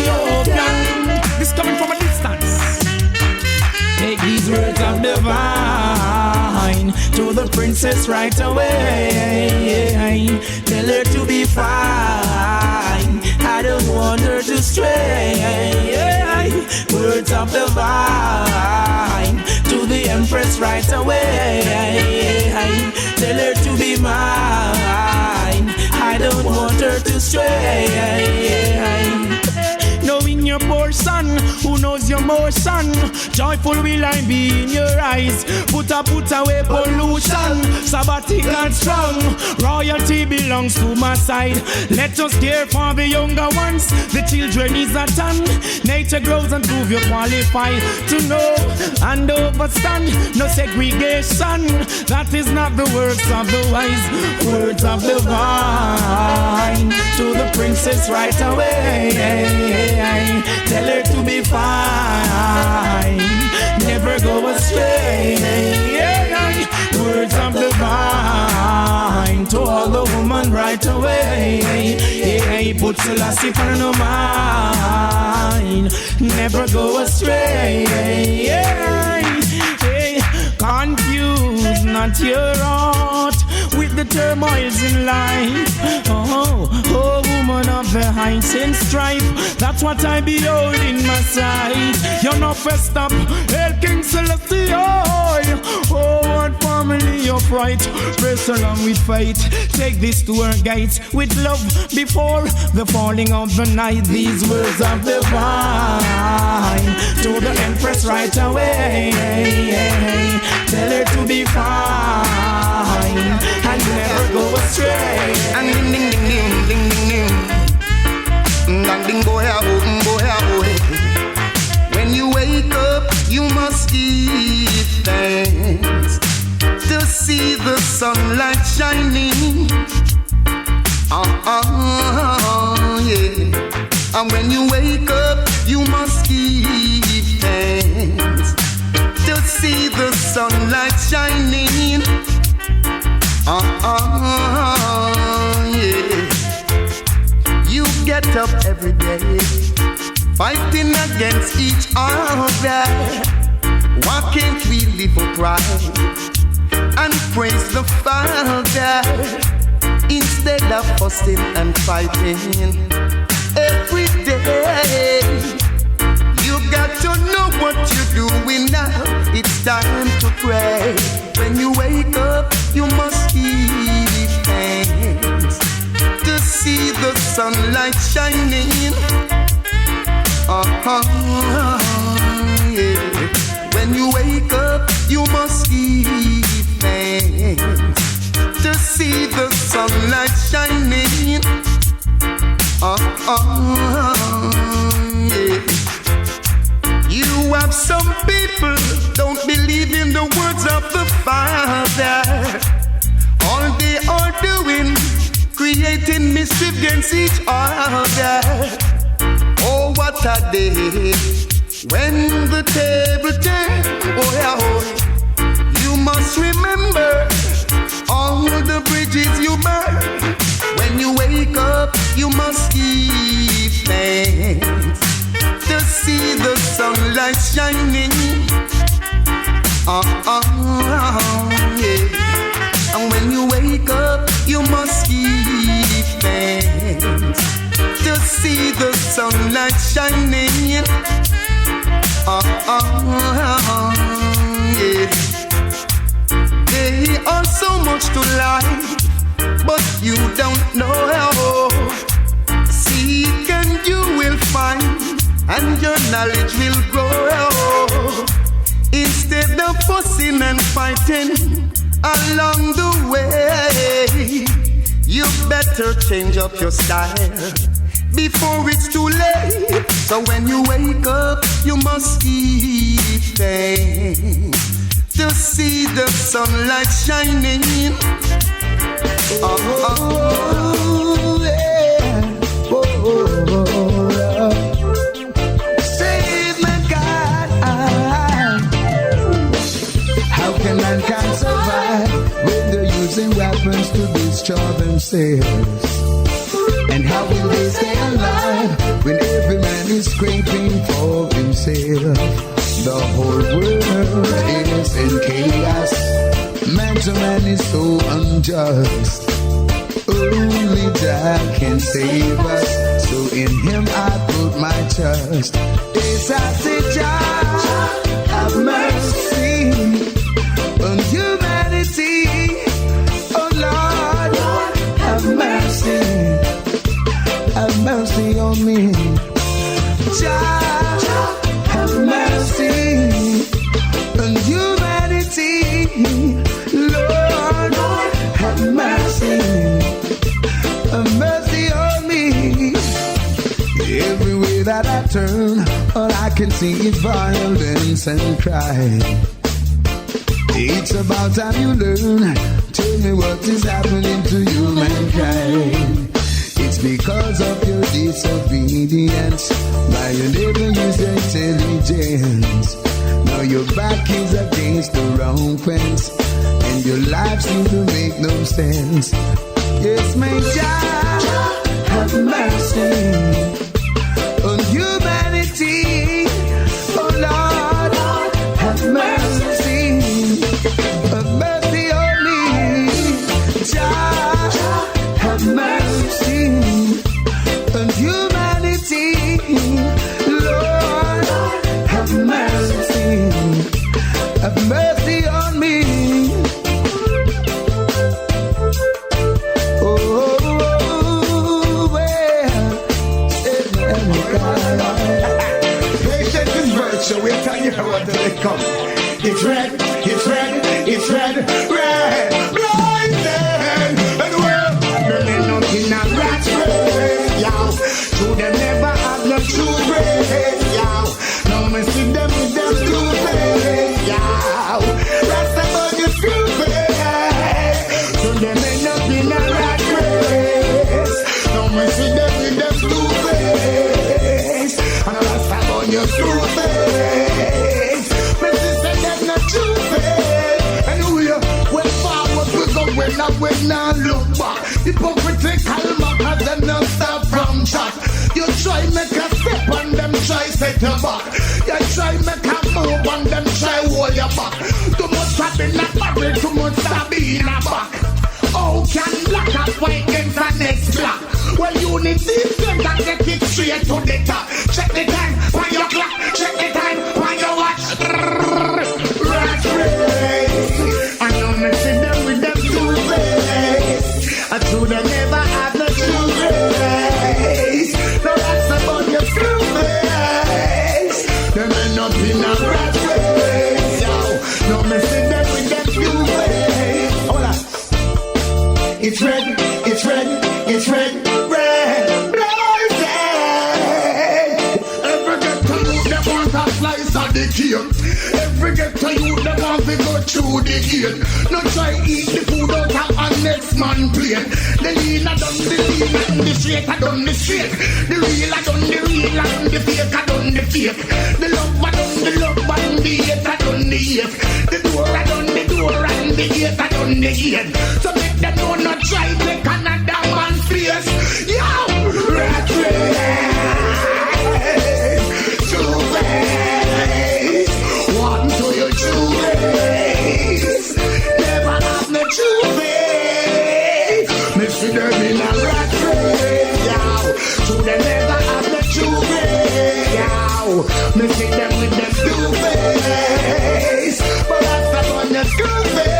Ethiopian. This coming from a distance. Take these words of divine to the princess right away. Tell her to be fine. I don't want her to stray. Words of divine to the empress right away. Tell her to be mine. I don't want her to stray. Knowing your portion, who knows your motion? Joyful will I be in your eyes. Put away pollution. Sabbatic and strong. Royalty belongs to my side. Let us care for the younger ones. The children is a ton. Nature grows and prove you qualified to know and overstand. No segregation. That is not the words of the wise. Words of the vine to the princess right away. Tell her to be fine, never go astray. Words of the vine to all the woman right away. Put Selassie on her mind, never go astray. Confuse not your heart with the turmoils in life. Oh, woman of the heights and strife, that's what I behold in my sight. You're not fessed up, Hail King Celestial. Oh, what family of right, press along with faith. Take this to her gates with love before the falling of the night. These words of the vine to the empress right away. Tell her to be fine and never go astray. And ding ding ding ding ding ding ding ding boy. When you wake up, you must give thanks to see the sunlight shining. Yeah. And when you wake up, you must give thanks to see the sunlight shining. Yeah. You get up every day, fighting against each other. Why can't we live upright and praise the Father instead of fussing and fighting every day? You got to know what you're doing now. It's time to pray. When you wake up, you must give thanks to see the sunlight shining. Yeah. When you wake up, you must give thanks to see the sunlight shining. Yeah. You have some people don't believe in the words of the Father. All they are doing, creating mischief against each other. Oh, what a day when the table turns. Oh, you must remember all the bridges you burn. When you wake up, you must give thanks to see the sunlight shining. Yeah. And when you wake up, you must give thanks to see the sunlight shining. Yeah. There are so much to life, but you don't know how. Seek and you will find, and your knowledge will grow. Instead of fussing and fighting along the way, you better change up your style before it's too late. So when you wake up, you must give thanks to see the sunlight shining. Save my God. How can mankind survive when they're using weapons to destroy themselves? And how will they stay alive when every man is scraping for himself? The whole world is in chaos. Man to man is so unjust. Only Jah can save us. So in Him I put my trust. Yes, I say, Jah, have mercy on humanity. Oh Lord, have mercy. Have mercy on me. Jah, have mercy on humanity. Lord, have mercy. Have mercy on me. Everywhere that I turn, all I can see is violence and crime. It's about time you learn. Tell me what is happening to humankind. It's because of your disobedience. Why you never use your intelligence. Now your back is against the wrong fence, and your life seems to make no sense. Yes, may Jah have mercy on humanity. Oh Lord, have mercy. Have mercy on me. Jah, have mercy on humanity. Lord, have mercy. Have mercy on me. Oh, well. Patience is virtue. We'll tell you how until it comes. It's red, it's red, it's red, red. Blinded. And the world, they're not in a rat race, y'all. So they never have no true grace, y'all. Now me see them with them stupid, y'all. Rasta about your stupid. So they may not be in a rat race. Now me see them with them stupid. And I rasta about your stupid. Me see them not stupid. Anyway, when forward we go, when I look back. Hypocritical mockers them not stop from chat. You try make a step and them try set you back. You try make a move and them try hold you back. Too much stab in a barrel, too much stab in a back. How can black and white against the next black? Well, you need this thing and get it straight to the top. Check the time on your clock. Check the time on your watch. Rat race. I know me see them with them two face. I told them never have no true grace. No, that's about your true face. Them may not be no rat race. No, me see them with them two face. Hold on. It's red, it's red, it's red, red, blinded. Every get to you, they want a slice of the cake. Every get to you, they want to go through the gate. No try eat the food out of a next man plate. The lean I done the lean and the shake I done the shake. The real I done the real and the fake I done the fake. The love I done the love and the hate I done the hate. The door I done the door and the gate I done the gate. So make them know not try take another man's place. Yo, rat race, two ways. One to your true ways. Never have no true ways. Me see them in a rat race, yow. So they never have no true ways, yow. Me see them with them two ways. But that's the one that's good ways.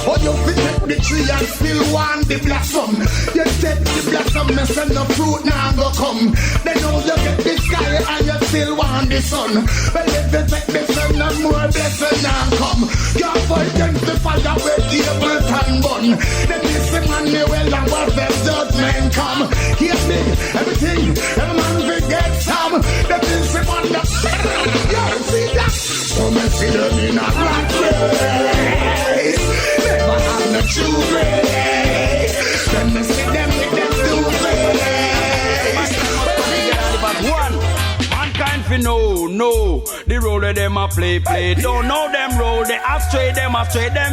Oh, you fit the tree and still want the blossom. You take the blossom, me send no fruit now go come. Then now you get the sky and you still want the sun. But if you take the sun, no more blessing now come. Your fight against the fire with the Everton bun. Then this the man you will and what the judgment come. Hear me, everything, every man will get some. That is the one that you see that. So me see them in a rat race. Never have no true grace. Then me see them with them two face. But one, mankind fi know, the road where them a play. Don't know them roll, they astray, them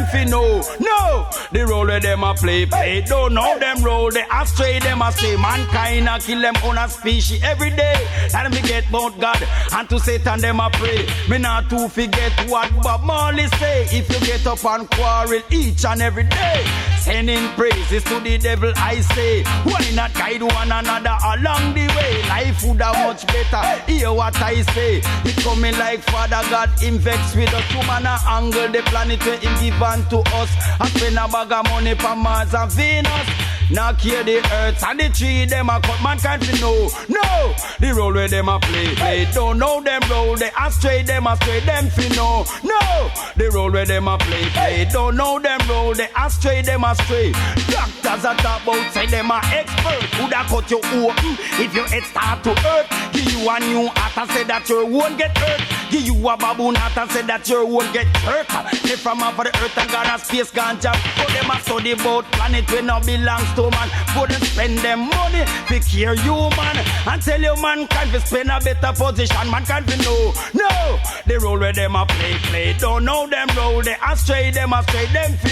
fi know. No, the role where them a play. Don't know them roll, they astray, them a say. Mankind a kill them on a species every day. Let me get about God and to Satan them a pray. Me not to forget what Bob Marley say. If you get up and quarrel each and every day, sending praises to the devil, I say. Why not guide one another along the way? Life would have much better. Hear what I say. It coming like Father God, him vex with us. Human angle the planet where him give unto us. I spend a bag of money for Mars and Venus. Now care the earth and the tree, them a cut mankind to know. No, the role where them a play. Don't know them role, they astray, them fi know. No, the role where them a play. Don't know them role, they astray, them astray. Doctors are talk about say them a expert. Who'da cut you open if your head start to hurt? Give you a new heart and say that you won't get hurt. Give you a baboon heart and say that you won't get hurt. They from off of the earth and gone a space gone jump. But them a study about planet where no belongs to man. Couldn't spend them money to care human. And tell you man can't spend a better position. Man can't know. No, the role where them a play. Don't know them role, they astray, them fi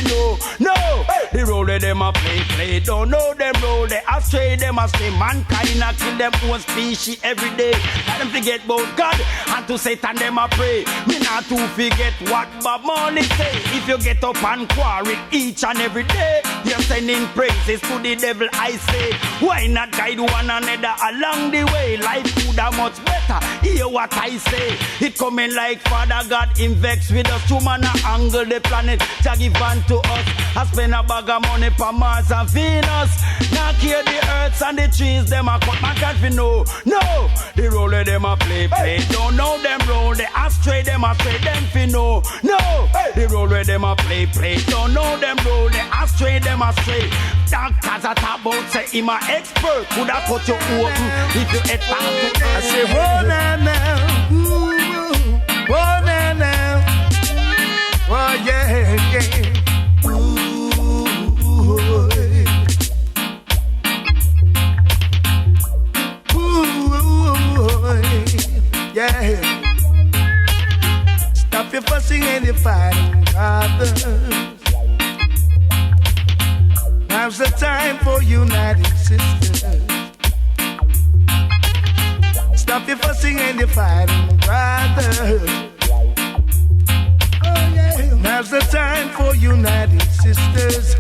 know. No, the role where them a play. Don't know them role, they astray, them astray. Mankind a kill them own species every day. Let them forget about God and to Satan them a pray. Me not to forget what Bob Marley say. If you get up and quarrel each and every day, you're sending praises to the devil, I say. Why not guide one another along the way? Life would have much better. Hear what I say. It coming like Father God, him vex with us. Human angle the planet, to give unto us. I spend a bag of money for Mars and Venus. Now care the earths and the trees, them a cut, man can't fi know. No, the role of them a play. Don't know them role, they astray, them fi know. No, the role where them a play. Don't know them role, they astray, them astray. Doctors are talk about say him a expert. Could have cut you open if you head back to earth. I say, whoa now, ooh, whoa now, oh yeah. Yeah. Stop your fussing and your fighting, brothers. Now's the time for united sisters. Stop your fussing and your fighting, brothers. Oh yeah. Now's the time for united sisters.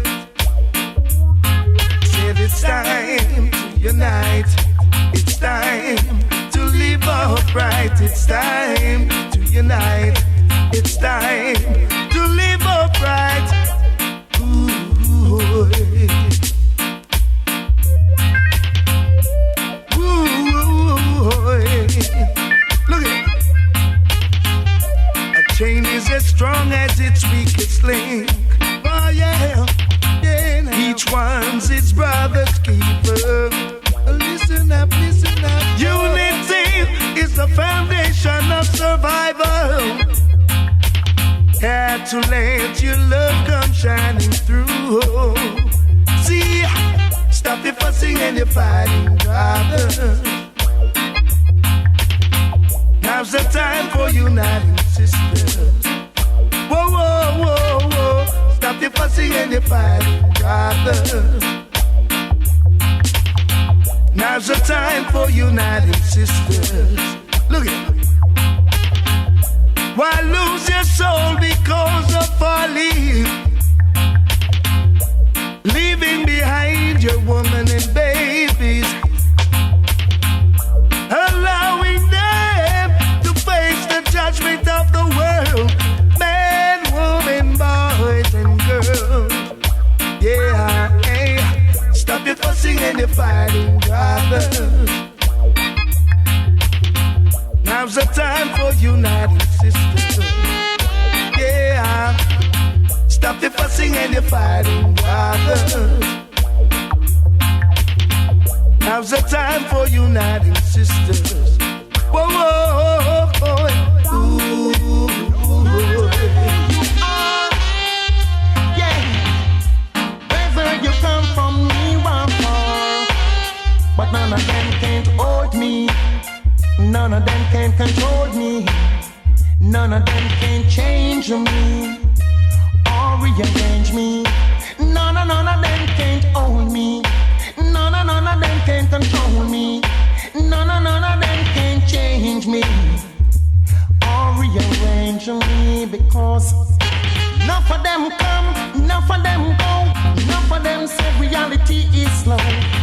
Said it's time to unite. It's time to live upright. It's time to unite. It's time to live upright. Ooh, look at it. A chain is as strong as its weakest link. Oh yeah, yeah. Each one's its brother's keeper. Listen up, listen up. Unity is the foundation of survival. Had to let your love come shining through. See, stop your fussing and your fighting, brothers. Now's the time for uniting sisters. Whoa, whoa, whoa, whoa. Stop your fussing and your fighting, brothers. Now's the time for united sisters. Look at it. Why lose your soul because of folly? Leaving behind your woman and babies. Allowing them to face the judgment of the world. Man, woman, boys and girls. Yeah, hey. Stop your fussing and your fighting, brothers. Now's the time for united sisters. Yeah. Stop your fussing and your fighting, brothers. Now's the time for united sisters. Whoa, whoa, whoa, ooh, ooh. You come from me one more, but none of them can't hold me. None of them can control me. None none of them can change me or rearrange me. None of them can't hold me. None of them can control me. None of them can change me or rearrange me, because enough of them come, enough of them go, enough of them say reality is slow.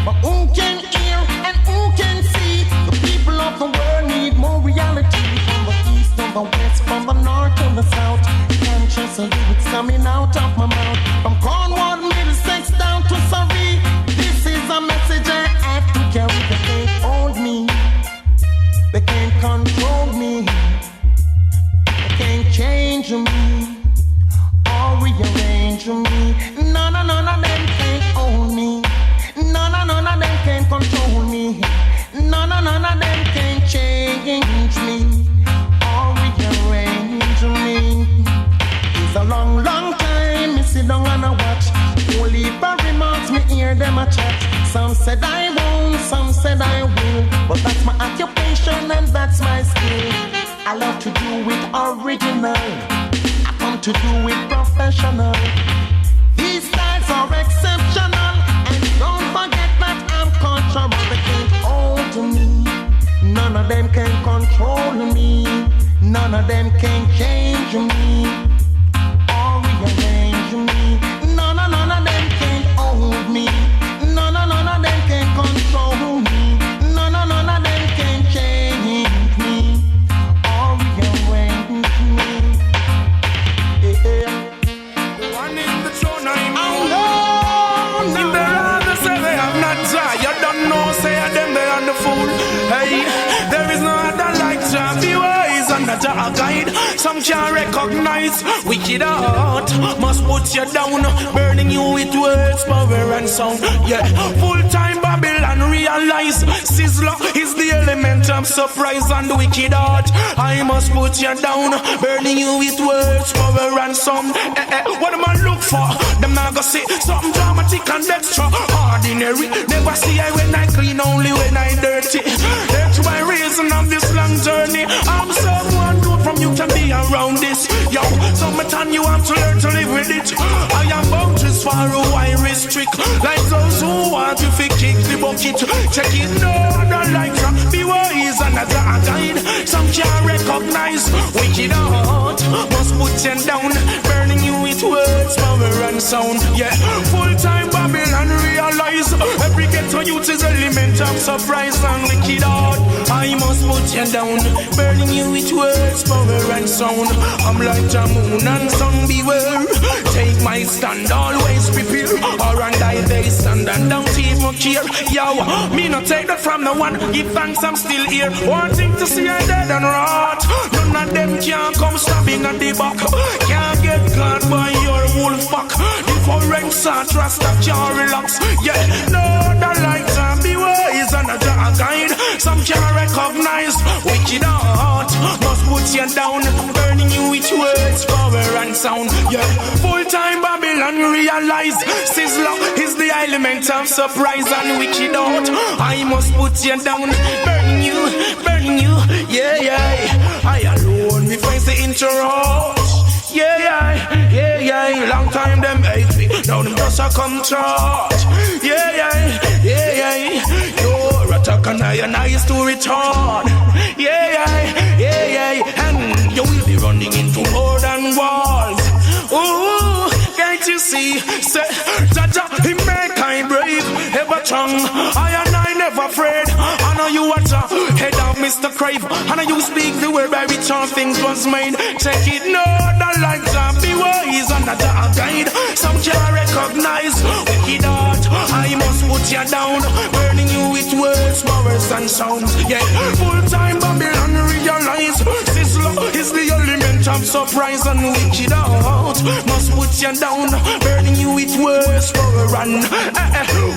But who can hear and who can see? The people of the world need more reality. From the east to the west, from the north to the south. Can't just lyrics coming out of my mouth. From Cornwall, Middlesex down to Surrey. This is a message I have to carry. They can't hold me, they can't control me, they can't change me or rearrange me. None of them can hold me. None of them can control me. None of them can change me or rearrange me. It's a long, long time me sit down and I watch. Only by remarks me hear them a chat. Some said I won't, some said I will, but that's my occupation and that's my skill. I love to do it original, to do it professional. These styles are exceptional, and don't forget that I'm cultural. They can't hold me, none of them can control me, none of them can change me or rearrange me. None of them can hold me, none of them can control me, none of them can change me or rearrange me. One in the throne, I'm alone. In the other say they have not tried. You don't know, say them they are the fool. Hey, there is no other like Jah. Be wise and not a guide. Some can't recognize wicked heart. Must put you down, burning you with words, power and sound. Yeah, full-time Babylon realize Sizzla is the element of surprise and wicked heart. I must put you down, burning you with words, power and sound. What am I look for? Them not gonna say something dramatic and extra ordinary. Never see I when I clean, only when I dirty. That's my reason of this long journey. I'm someone good from you can be around this. Yo, summertime you have to learn to live with it. I am boundaries far who I restrict. Like those who want to kick the bucket. Check it, no other like that. Be wise and as a guide. Some can't recognize wicked heart. Must put you down, burning you with words, power and sound. Yeah, full-time Babylon realize every ghetto youth is element of surprise and wicked heart. I must put you down, burning you with words, power and sound. I'm like the moon and sun, beware. Take my stand, always prepare. Or and I they stand and don't even care. Yo, me not take that from no one. Give thanks, I'm still here. Wanting to see I dead and rot. None of them can come stabbing at the back. Can't get caught by your wolf pack. The forensic trust that can't relax. Yeah, no other like time. Be wise and a guide. Some can't recognize wicked heart. Must put you down, burning you with words, power and sound. Yeah, full-time Babylon realize Sizzla is the element of surprise and wicked heart. I must put you down, burning you, yeah, yeah. I alone, we face the interrupt. Yeah, long time them hate me, now them just a come charge. Yeah, your attack and I is to return. Yeah, and you will be running into more than walls. Ooh, can't you see? Say, Jaja, he make I brave, ever strong. I never afraid. I know you watch a head of Mr. Crave. I know you speak the word by which all things was made. Check it, no, that like to be wise and not a guide. Some can't recognize wicked heart. I must put you down, burning you with words, powers and sounds. Yeah, full-time Babylon realize Sizzla is the element of surprise and wicked heart. Must put you down, burning you with words, power and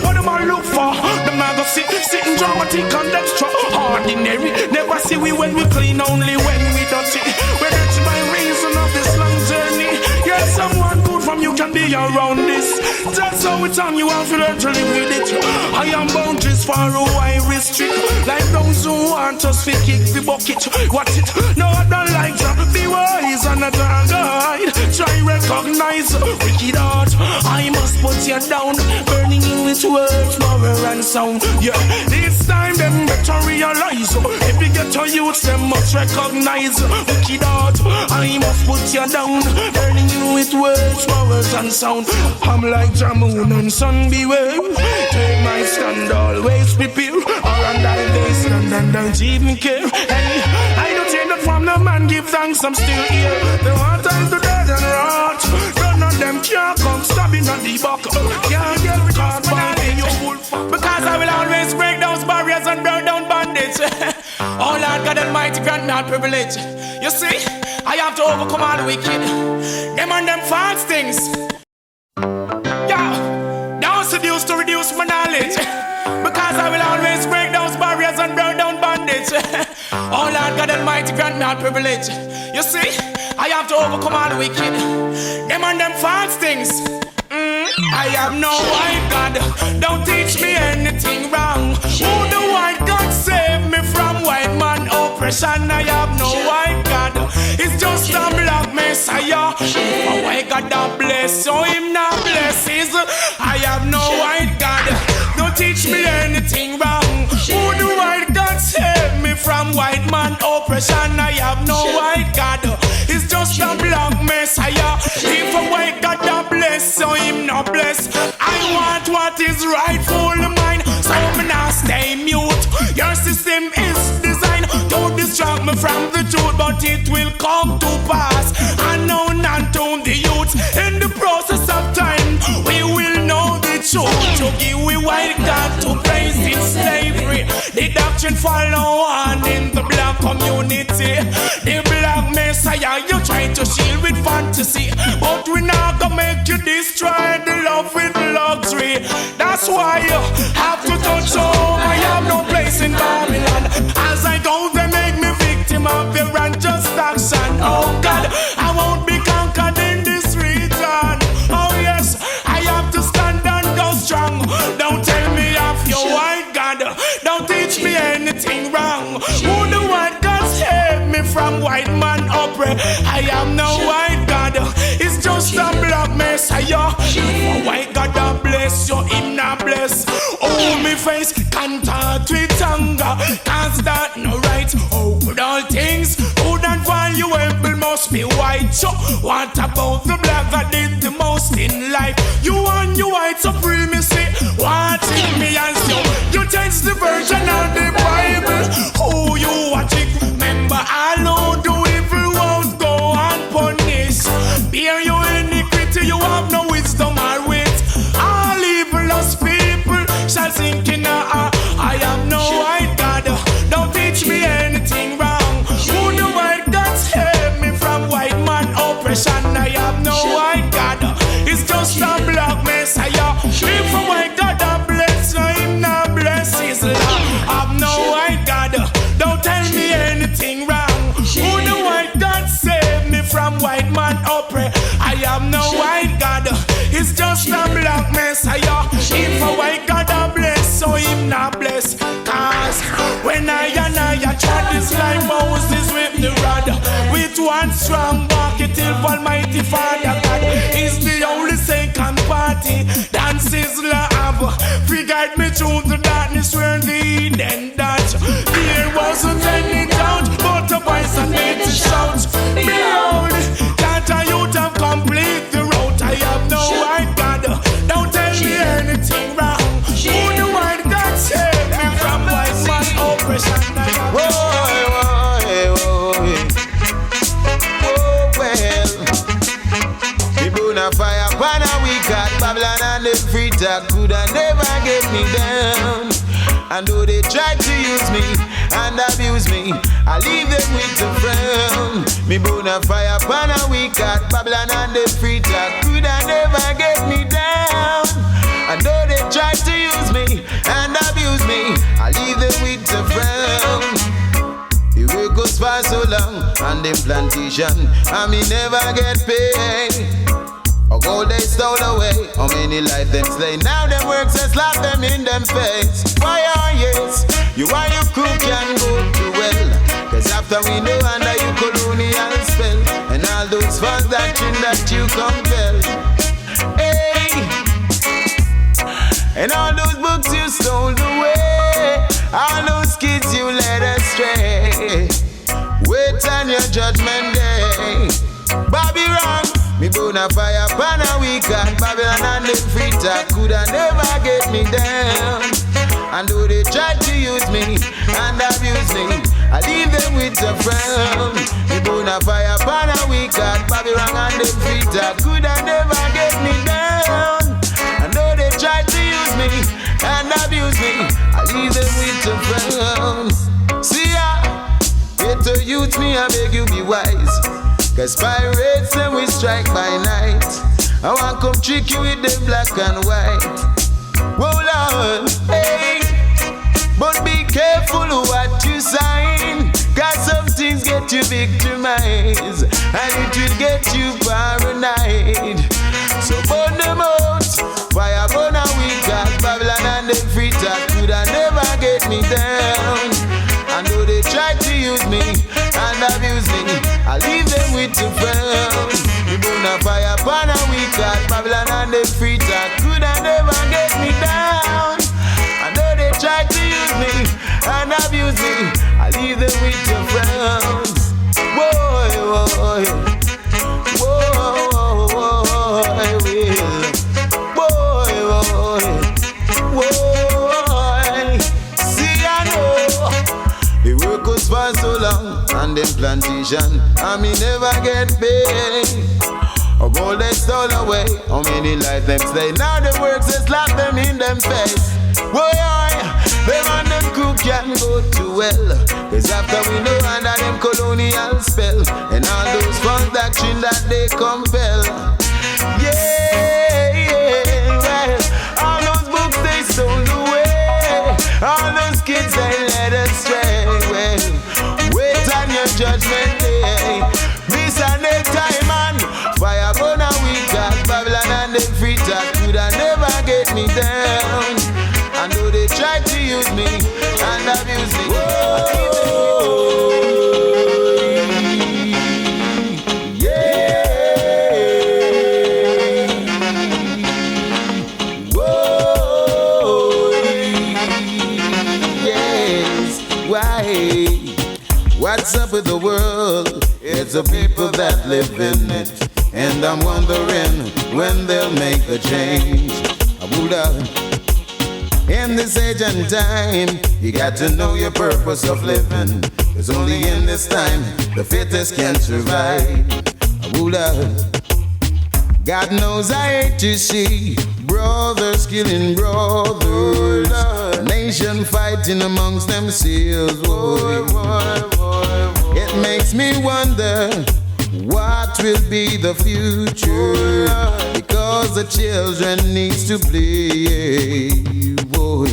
what am I look for? The man go sitting dramatic and extra ordinary. Never see we when we clean, only when we dirty. We're dirty by reason of this long journey. Yes, someone good from you can be be around this. That's how it's on, you have to learn to live with it. I am boundaries for who I restrict. Like those who want us to kick the bucket. Watch it, no I don't like that. Be wise and not a guide. Try recognize wicked heart. I must put you down, burning you with words, power and sound. Yeah, this time them better realize. If you get to youth, them must recognize wicked heart. I must put you down, burning you with words, powers and sound. I'm like the moon and sun, beware. Take my stand, always prepare. Or and I they stand and don't even care. Hey, I don't take that from the man, give thanks, I'm still here. The one time to dead and rot. None of them can't come stabbing at the back. Can't get caught by your wolf. Because I will always break those barriers and burn down bandits. Oh Lord God Almighty, grant me all privilege. You see, I have to overcome all the wicked. Them and them false things. Yeah, don't seduce to reduce my knowledge. Because I will always break those barriers and burn down bandits. Oh Lord God Almighty, grant me all privilege. You see, I have to overcome all the wicked. Them and them false things. I have no white God, don't teach me anything wrong. Who the white God save me from white man oppression? I have no white God, it's just a black messiah. A white God that bless, so him not blesses. I have no white God, don't teach me anything wrong. Who the white God save me from white man oppression? I have no white God, it's just a black messiah. If a white God that bless, so him not bless. I want what is rightful mine, so me now stay mute. Your system is designed to distract me from the truth, but it will come to pass. Unknown and to the youth. In the process of time, we will know the truth. To give we white God to praise in slavery. The doctrine follow on in the black community. The black messiah you try to shield with fantasy, but we not gonna make you destroy the love with luxury. That's why you have to touch home. I have no place in Babylon. As I go, they make me victim of their unjust action. Oh God, I won't be conquered in this region. Oh yes, I have to stand and go strong. Don't tell me of your white God, don't teach me anything wrong. Who the white God save me from white man oppress? I am no white God, it's just a black messiah. A white God that bless you, him not bless. Oh, me face contact with anger, cause that no right. Oh, good all things good and valuable must be white. So what about the black that did the most in life? You and your white supremacy, watching me as you change the version of the Bible. Oh, you watching, remember all who do evil won't go unpunished. Bear your iniquity, you have no wisdom or wit. All evilous people shall sink in I am no white God, don't teach me anything wrong. Who the white God save me from white man oppression? I have no white God, it's just a black messiah. If a white God that bless, him not bless Sizzla. I've no white God, don't tell me anything wrong. Who the white God save me from white man oppress? I have no white God, it's just a black messiah. If a white God that bless, so him not bless. Cause when I tried this life, Moses with the rod. With one strong bucket, till Almighty Father God is the only second party. Dan Sizzla have figured me through the darkness where the Eden dodge. There wasn't any doubt, but a voice and made to shout. Behold, that a youth have complete the road. I have no white God, don't tell me anything wrong. Who the white God save me from white man oppression? Fire, when we got Babylon and the free talk could have never get me down. And though they tried to use me and abuse me, I leave them with the frown. Me bona fire, when we got Babylon and the free talk could have never get me down. And though they tried to use me and abuse me, I leave them with the frown. The work goes for so long on them plantation, and me never get paid. Oh, All they stole away, how many life them slay? Now them works and slap them in them face. Why are yes, you are your crew can go to well. Cause after we know under you colonial spell, and all those false doctrine that you compel. Hey, and all those books you stole away, all those kids you led astray. Wait on your judgment day. Babylon, me bona fire pan a weekend. Babylon and them free talk coulda never get me down. And though they try to use me and abuse me, I leave them with a frown. Me bona fire pan a weekend. Babylon and them free talk coulda never get me down. And though they try to use me and abuse me, I leave them with a frown. See ya, get to youth me, I beg you be wise. Cause pirates and we strike by night. I want come trick you with the black and white. Whoa Lord, hey. But be careful what you sign. Cause some things get you victimized, and it will get you paranoid. So burn them out, fire burn a week. Babylon and them free talk coulda never get me down. And though they try to use me and abuse me, I leave them with the frown. We burn a fire upon a week. Babylon and them free talk coulda never get me down. And though they try to use me and abuse me, I leave them with the frown. Boy, boy, boy, boy, boy. See I know the work was for so long on them plantation, and me never get paid. Of all they stole away, how many life them slay? Now the works they slap them in them face. Boy, them and them crew can go to well. Cause after we know under them colonial spell, and all those false doctrine that they compel. Yeah, yeah, well, all those books they stole away, all those kids they led astray. Well, wait on your judgment day. This and that time man, fire burn a week. Babylon and them free talk coulda never get me down. And though they try to use me and abuse me, yeah, whoa, yes, why? What's up with the world? It's the people that live in it, and I'm wondering when they'll make a change. I would have. In this age and time, you got to know your purpose of living. Cause only in this time, the fittest can survive. God knows I hate to see brothers killing brothers, a nation fighting amongst themselves. It makes me wonder what will be the future, because the children needs to play. Boy,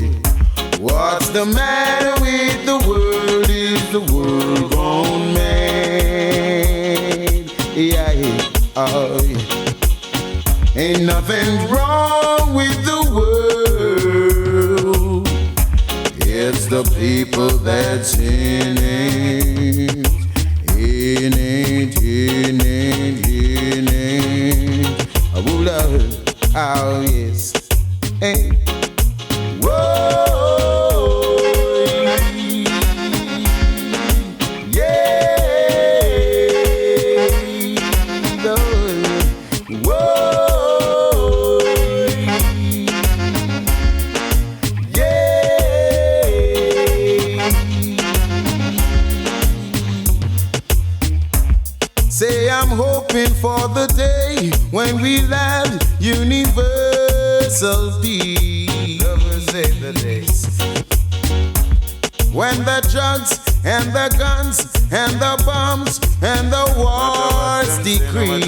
what's the matter with the world? Is the world gone mad? Yeah, oh, yeah. Ain't nothing wrong with the world. It's the people that's in it. In it. I will love, oh yes. Hey. Whoa, yeah. Whoa, yeah. Say I'm hoping for the day when we land universal peace. Never say the days when the drugs and the guns and the bombs and the wars decrease.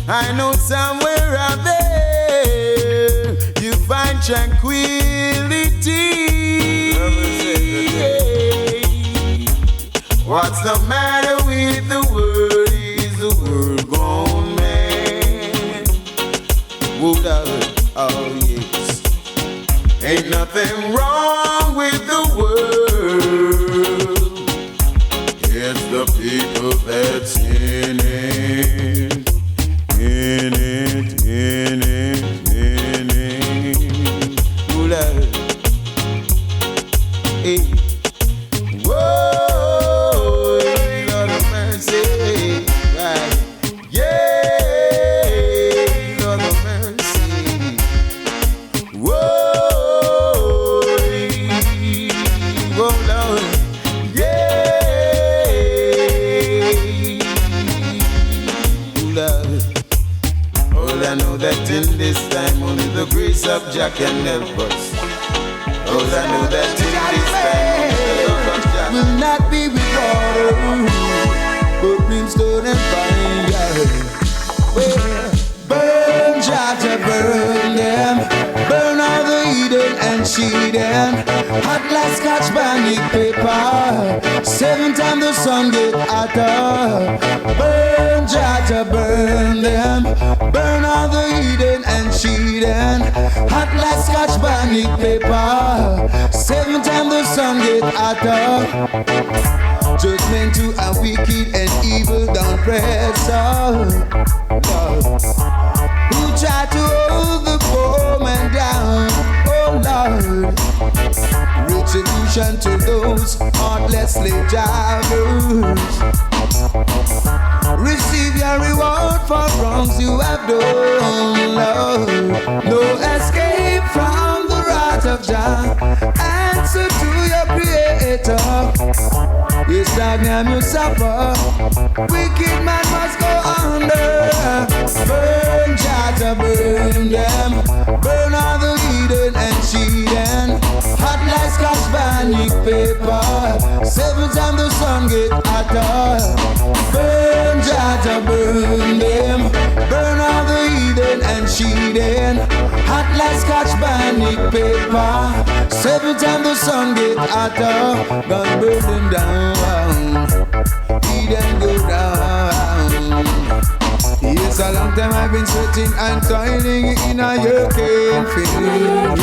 I know somewhere out there you find tranquility. What's the matter with the world? Is Oh yes. Ain't nothing wrong with the world. It's the people that's in it. In it, in it, in it. Ooh, Lord. Hey. Whoa, Lord of mercy. Right. Yeah, Lord of mercy. Whoa, oh Lord. Yeah, Lord. All I know that in this time only the grace of Jah can help us. All I know that in this time only the love of Jah will not be with water, but brimstone and fire. Well, burn, Jah, Jah, burn them. Burn all the Eden and cheating. Hot like Scotch bandic paper. 7 times the sun get hotter. Burn, Jah, Jah, burn them. Burn all the Eden and cheating. Hot like Scotch bandic paper. 7 times the sun get hotter. Judgment to a wicked and evil down pressure. Who try to hold the poor man down, oh Lord. Retribution to those heartless slave drivers. Receive your reward for wrongs you have done, Lord. No escape from the wrath of Jah. Answer to your Creator. Yes, stagnant you suffer. Wicked man must go under. Burn, Jah, Jah, burn them. Burn all the Eden and cheating. Hot like Scotch bandic paper. 7 times the sun get hotter. Burn, Jah, Jah, burn them. Burn all the Eden and cheating. Hot like Scotch bandic paper. 7 times the sun get hotter. Gonna burn them down. Eden go down. Yes, a long time I've been sweating and toiling in a hurricane field.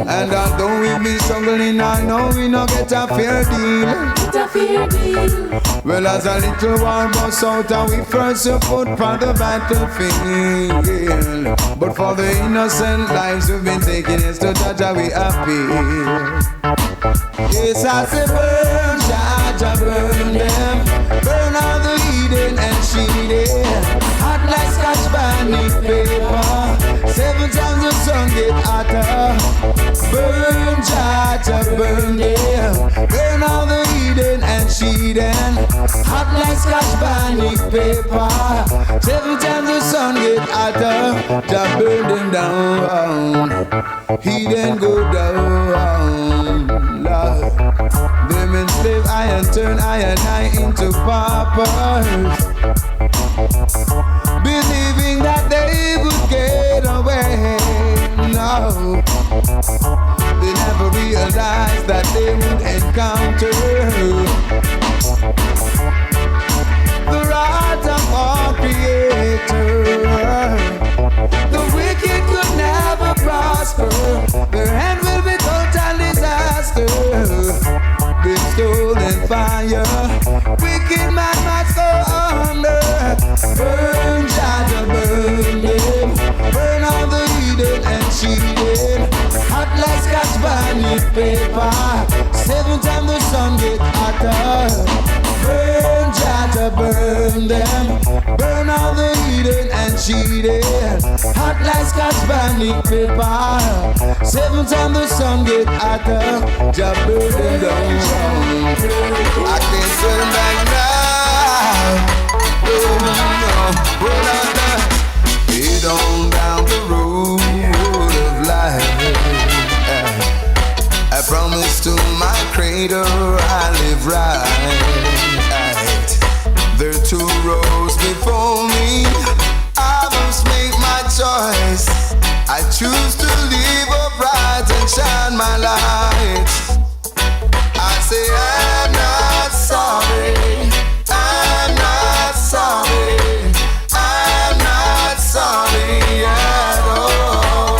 And although we've been struggling, I know we no get a fair deal. Well, as a little war bust out, and we first put for the battlefield. But for the innocent lives we've been taking, it's to Jah we appeal. Yes, I say burn, Jah, Jah, burn them. Burn all the Eden and cheating. Hot like Scotch bandic paper. 7 times the sun get hotter. Burn, Jah, Jah, burn them. Burn all the Eden and cheating. Hot like Scotch bandic paper. 7 times the sun get hotter. Jah burn them down. Eden go down. Lord. Them enslaved I and turn I and I into paupers, believing that they would get away. No, they never realized that they would encounter the wrath of our Creator. The wicked could never prosper. Their hand will be total disaster. Brimstone and fire. Wicked man must go under. Burn, Jah, Jah, burn them. Burn all the Eden and cheating. Hot like Scotch bandic paper. 7 times the sun get hotter. Burn, Jah, Jah, burn them. Burn all the Eden and cheating. Hot like Scotch bandic paper. 7 times the sun get hotter. Jah burn them down. I can't turn back now. Oh no, well I head on down the road of life. I promise to my Creator I live right. There are 2 roads before me. I must make my choice. I choose to live upright and shine my light. I say I'm not sorry. I'm not sorry. I'm not sorry at all.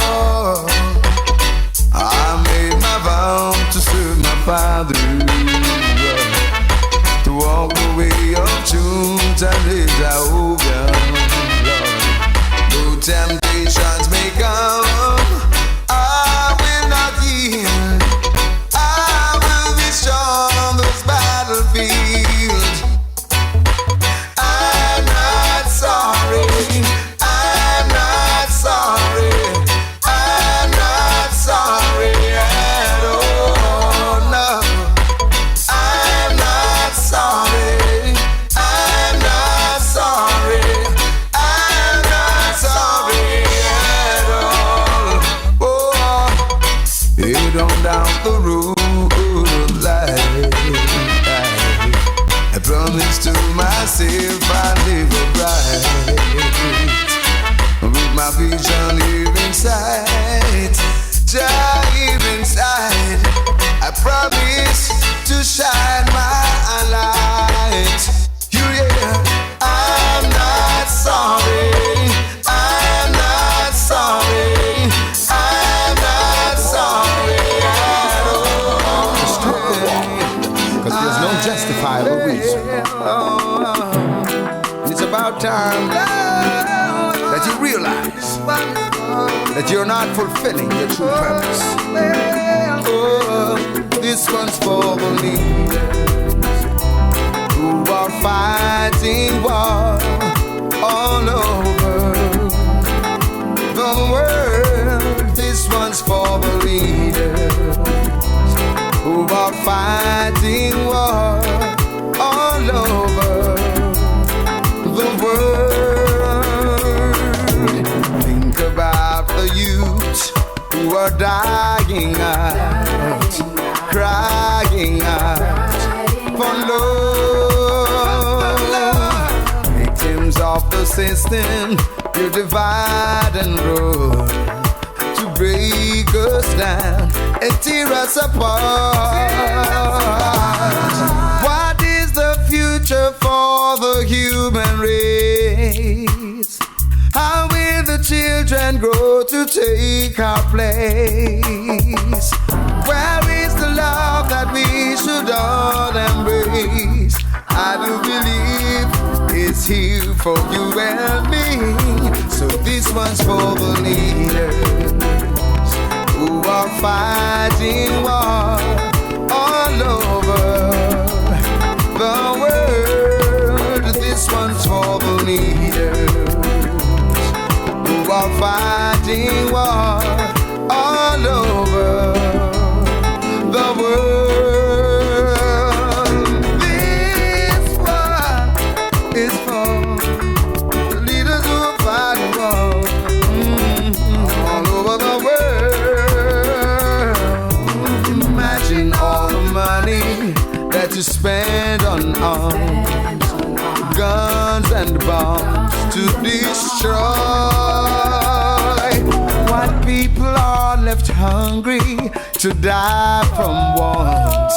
about time that you realize that you're not fulfilling your true purpose. Oh, this one's for the leaders who are fighting war all over the world. This one's for the leaders who are fighting war all over the world. Think about the youth who are dying out, crying out for love. Victims of the system, you divide and rule to break us down and tear us apart. What is the future for the human race? How will the children grow to take our place? Where is the love that we should all embrace? I do believe it's here for you and me. So this one's for the leaders who are fighting war all over the world. This one's for the leaders who are fighting war all over the world. This one is for the leaders who are fighting war all over the world. Imagine all the money that you spend on arms, guns and bombs to destroy. While people are left hungry to die from want,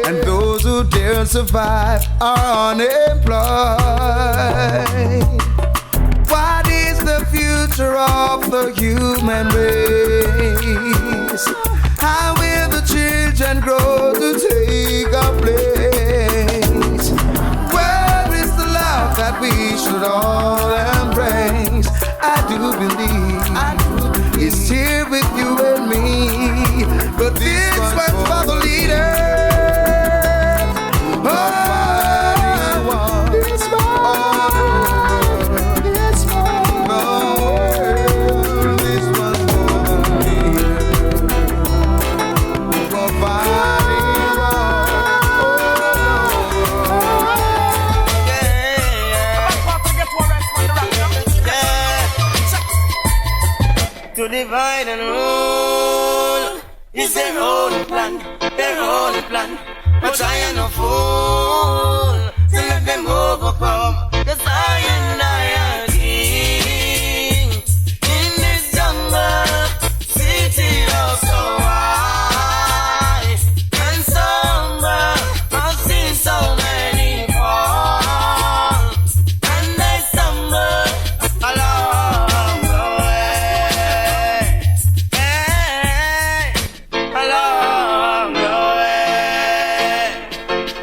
and those who dare survive are unemployed. What is the future of the human race? How will the children grow to take a place? Where is the love that we should all embrace? I do believe it's here with you and me. But this one's for the leaders. Oh, this one, this one, this one's for the leaders who are fighting war. To divide and rule is their own plan, their own plan. But I am no fool to let them overcome. 'Cause I am king in this jungle, city of so high and somber. I've seen so many fall, and they stumble along the way. Hey, along the way.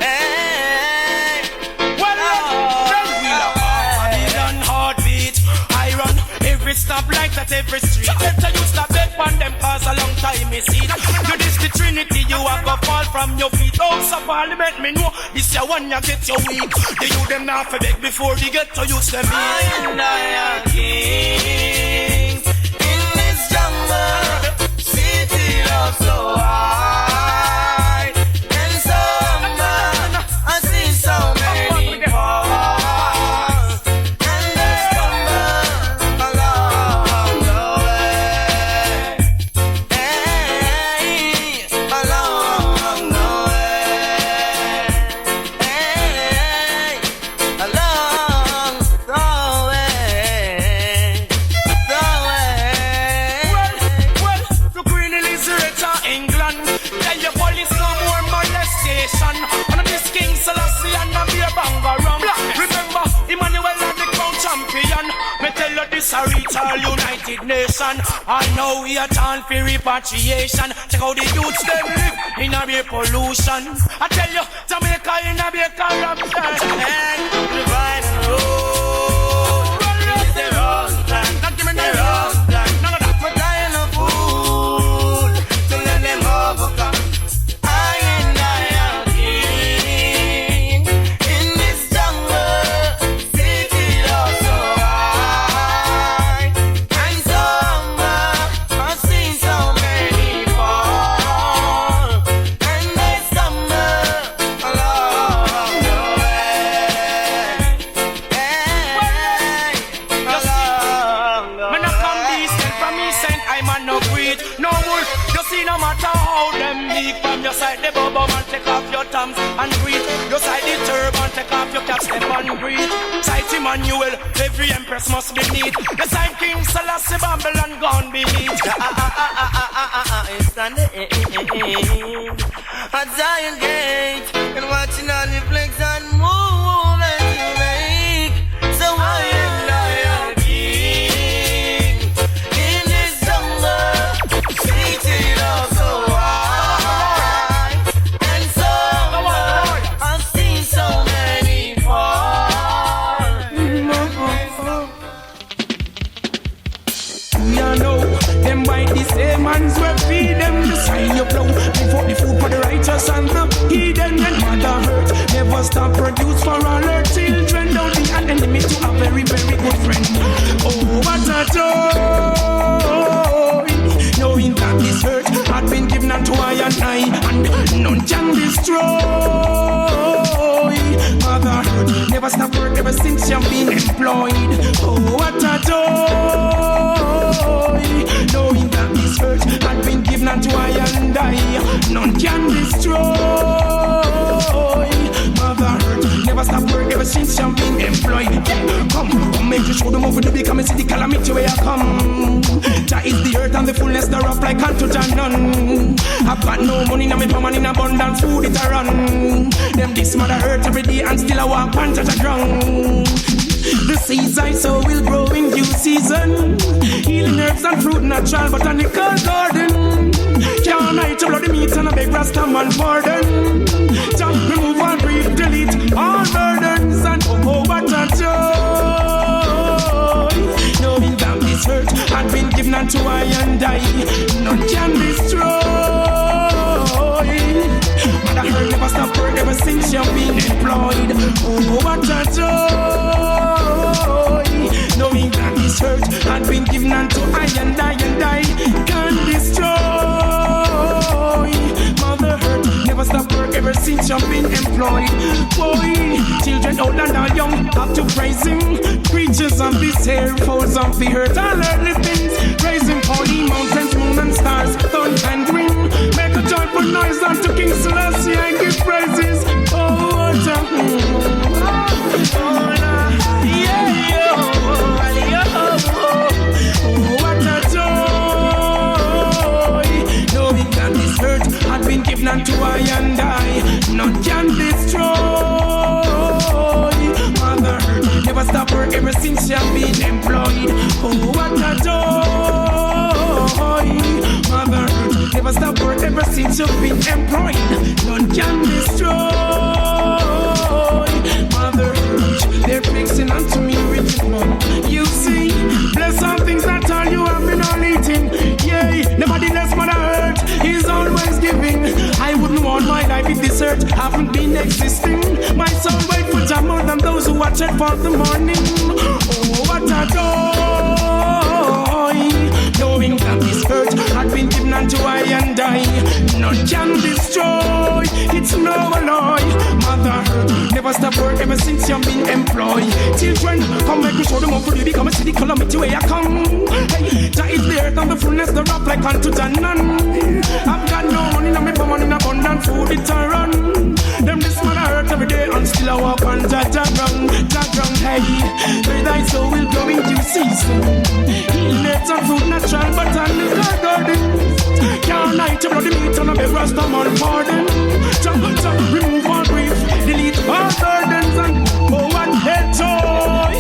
Hey, Well, then we'll have Babylon heartbeat. I run every stop light at every street. Better you stop beg on them cause a long time is it. You this the Trinity, you have to fall from your feet. Oh, so parliament me know this your one you get your weak. The you them not for beg before they get to use them. I am king in this jungle, city of so high and somber. I see so many fall, and they stumble along the way. Hey, along the way. Hey, along the way. The way. Well, to Queen Elizabeth England, tell your police no more molestation. And this King Selassie and a beer banger rum. Remember, Emmanuel and the crown champion. Me tell you this a reach all United Nation. And now we are time for repatriation. Check how the youths them live in a beer pollution. I tell you, Jamaica in a beer corruption. Divide and rule speak from your side the bubble and take off your thumbs and breathe. Your side the turban, take off your cap, step and breathe. Side Emmanuel, every empress must be neat. The side King Selassie, Babylon gone beat. It's on the at Zion Gate and watching all the flex and movement you make. So I am lion king in this jungle, seated up so high and so low. I've seen so many fall. You know, them by the same hands we feed them. Just sign your blow. Before the food for the righteous and the hidden. And mother hurt never stop produce for all her children. Don't be an enemy to a very, very good friend. Oh, what a joy, knowing that this hurt had been given unto I and I, and none can destroy. Mother hurt never stop work ever since you've been employed. Oh, what a joy, knowing that this hurt had been given unto I and I, none can destroy. Mother hurt never stop work ever since you've been employed. Yeah. Come make you show them over the big and see the calamity where I come. That is the earth and the fullness thereof like unto none. I've got no money now, me palm in abundance, food it a run. Them this mother hurt every day and still I walk on touch a ground. The seeds I sow will grow in due season. Healing herbs and fruit natural botanical garden. Can't I to blood the meat and a big rasta man pardon. Jump, remove and breathe, delete all burdens. And oh, what a joy, knowing that this hurt had been given unto I and I, none can destroy. Mother hurt never stop work ever since you've been employed. Oh, what a joy, knowing that this hurt had been given unto I and I can destroy. Mother hurt never stop work ever since you've been employed. Boy, children old and all young have to praise him. Creatures of this air, foes of the earth, all earthly things. Praise him for the mountains, moon and stars, thunder and wind. Make a joyful noise unto King Selassie and give praises. Oh, what a joy, knowing that this hurt had been given unto I and I, none can destroy. Mother hurt never stop work ever since you've been employed. Oh, what a joy, mother hurt never stop work ever since you've been employed. None can destroy. Mother hurt, they're fixing unto me rich man. You see, bless all things that all you have been all eating. Yay, nevertheless mother hurt is always giving. I wouldn't want my life if this hurt haven't been existing. My soul wait for Jah more than those who watch it for the morning. Oh, what a joy, knowing that this hurt had been given unto I and I, none can destroy. It's no alloy. Mother hurt never stop work ever since you've been employed. Children, come make me show them up for you. Become a city calamity where I come. Hey, that is the earth and the fullness thereof like unto none. I've got no money, now me for money in abundance, food it a run. Them this mother hurt every day and still I walk on Jagrang. Hey, where thy soul will go in due season. Healing herbs and fruit natural botanical gardens. Can't I to blood the meat and a big rasta man pardon. Jump, remove all grief, delete all burdens. And oh, what a joy,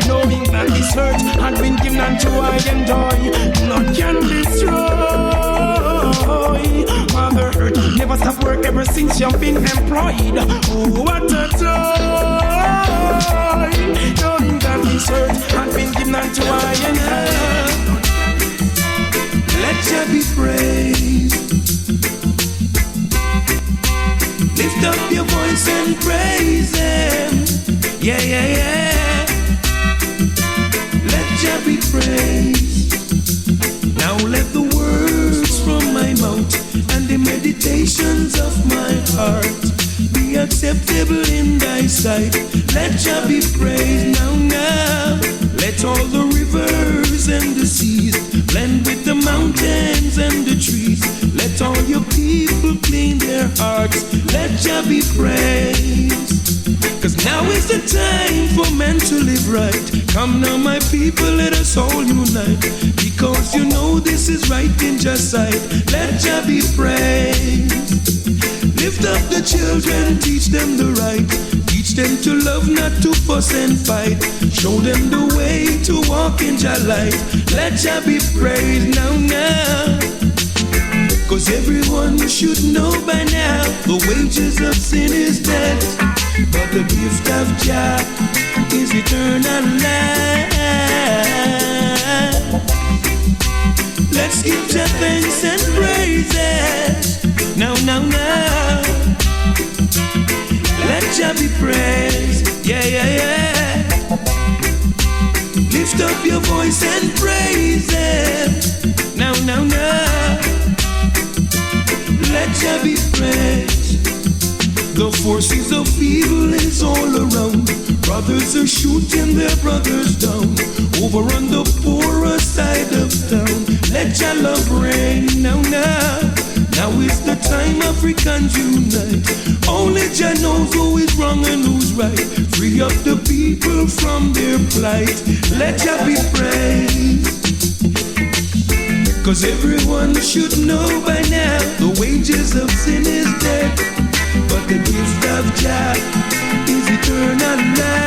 knowing that this hurt had been given unto I and I, none can destroy. Mother hurt never stop work ever since you've been employed. Oh, what a joy, knowing that this hurt had been given unto I and I. Let Jah be praised. Lift up your voice and praise Him. Yeah, yeah, yeah. Let Jah be praised. Now let the words from my mouth and the meditations of my heart be acceptable in thy sight. Let Jah be praised now, now. Let all the rivers and the seas blend with the mountains and the trees. Let all Now is the time for men to live right. Come now, my people, let us all unite. Because you know this is right in Jah sight. Let Jah be praised. Lift up the children, teach them the right. Teach them to love, not to fuss and fight. Show them the way to walk in Jah light. Let Jah be praised now, now. Cause everyone should know by now, the wages of sin is death, but the gift of Jah is eternal life. Let's give Jah thanks and praises. Now, now, now. Let Jah be praised. Yeah, yeah, yeah. Lift up your voice and praise Him. Now, now, now. Let Jah be praised. The forces of evil is all around. Brothers are shooting their brothers down. Over on the poorer side of town. Let Jah love reign now, now. Now is the time Africans unite. Only Jah knows who is wrong and who's right. Free up the people from their plight. Let Jah be praised. Cause everyone should know by now, the wages of sin is death, but the gift of Jah is eternal life.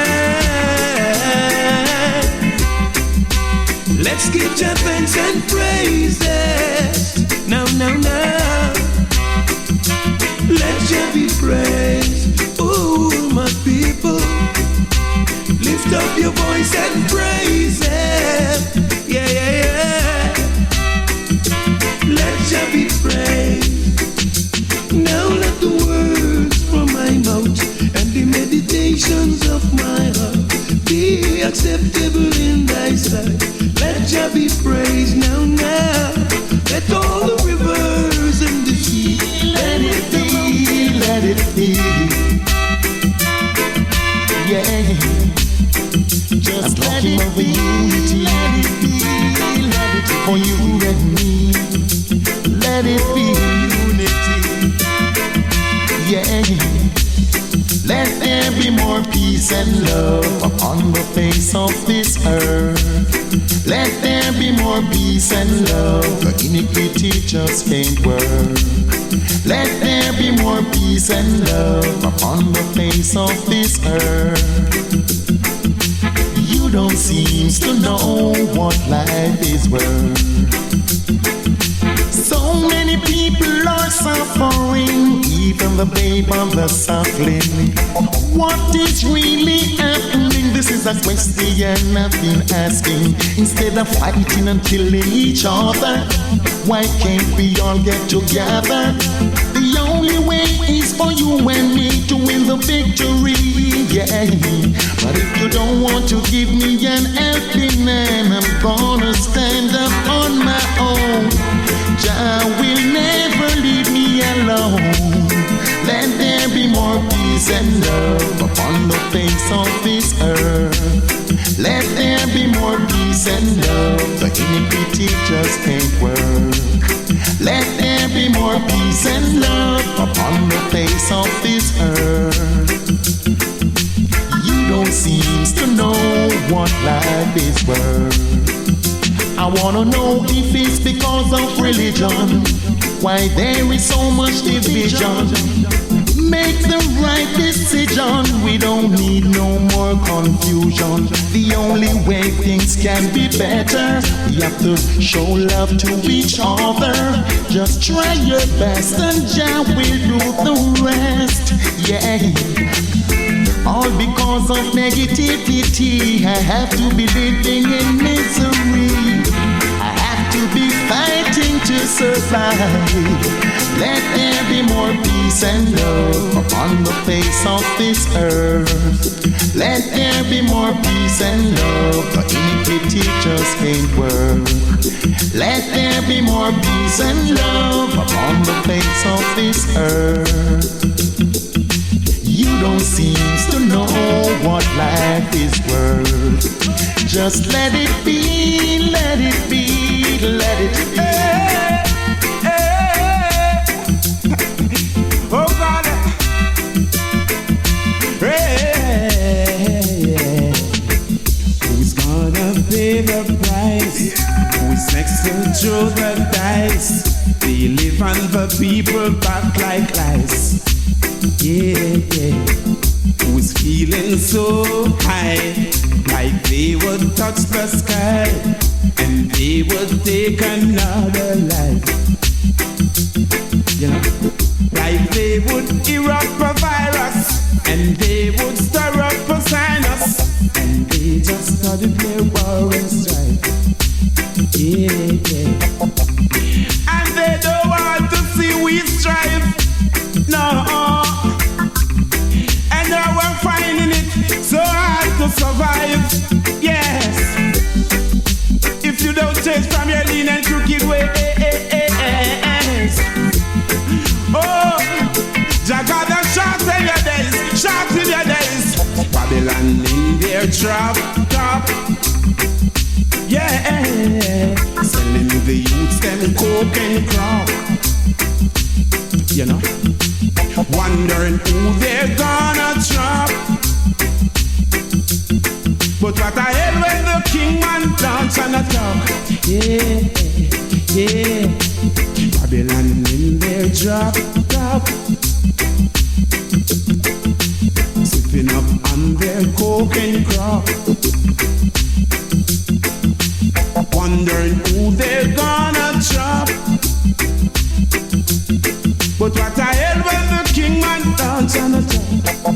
Let's give Jah thanks and praises. Now, now, now. Let Jah be praised. Oh, my people, lift up your voice and praise Him. Yeah, yeah, yeah. Let Jah be praised. Now let the words from my mouth and the meditations of my heart be acceptable in Thy sight. Let Jah be praised now, now. Let all the rivers and the sea, let it be, let it be. Yeah. Just let it be, let it be, let it be for you and me. Let it be unity. Yeah. Let there be more peace and love upon the face of this earth. Let there be more peace and love. The iniquity just can't work. Let there be more peace and love upon the face of this earth. You don't seem to know what life is worth. So many people are suffering, even the babe on the suckling. What is really happening? This is a question I've been asking. Instead of fighting and killing each other, why can't we all get together? The only way is for you and me to win the victory, yeah. But if you don't want to give me an helping hand, I'm gonna stand up on my own. Jah will never leave me alone. Let there be more peace and love upon the face of this earth. Let there be more peace and love. The iniquity just can't work. Let there be more peace and love upon the face of this earth. You don't seem to know what life is worth. I wanna know if it's because of religion, why there is so much division. Make the right decision. We don't need no more confusion. The only way things can be better, we have to show love to each other. Just try your best and Jah will do the rest. Yeah. All because of negativity, I have to be living in misery. I have to be fighting to survive. Let there be more peace and love upon the face of this earth. Let there be more peace and love. The iniquity just can't work. Let there be more peace and love upon the face of this earth. You don't seem to know what life is worth. Just let it be, let it be, let it be. Hey, hey. Oh God. Hey. pay the price. Who's next to throw the dice? They live on the people back like lice. Yeah, yeah. Who's feeling so high, like they would touch the sky and they would take another life. You know, like they would erupt a virus and they would stir up a sinus and they just started their war and strife. Yeah, yeah. And they don't want to see we strive. No. And now we're finding it so hard to survive. Yes. If you don't change from your lean and crooked ways. Oh, Jagada shot in your days, shot in your days. Babylon in their drop top. Yeah, selling the youths them coke and crop. You know, wondering who they're gonna drop. But what I hell when the king man dance on the top. Yeah, yeah. Babylon in their drop top, sipping up on their coke and crop. Wondering who they're gonna drop. But what I hell when the king man dance on the top.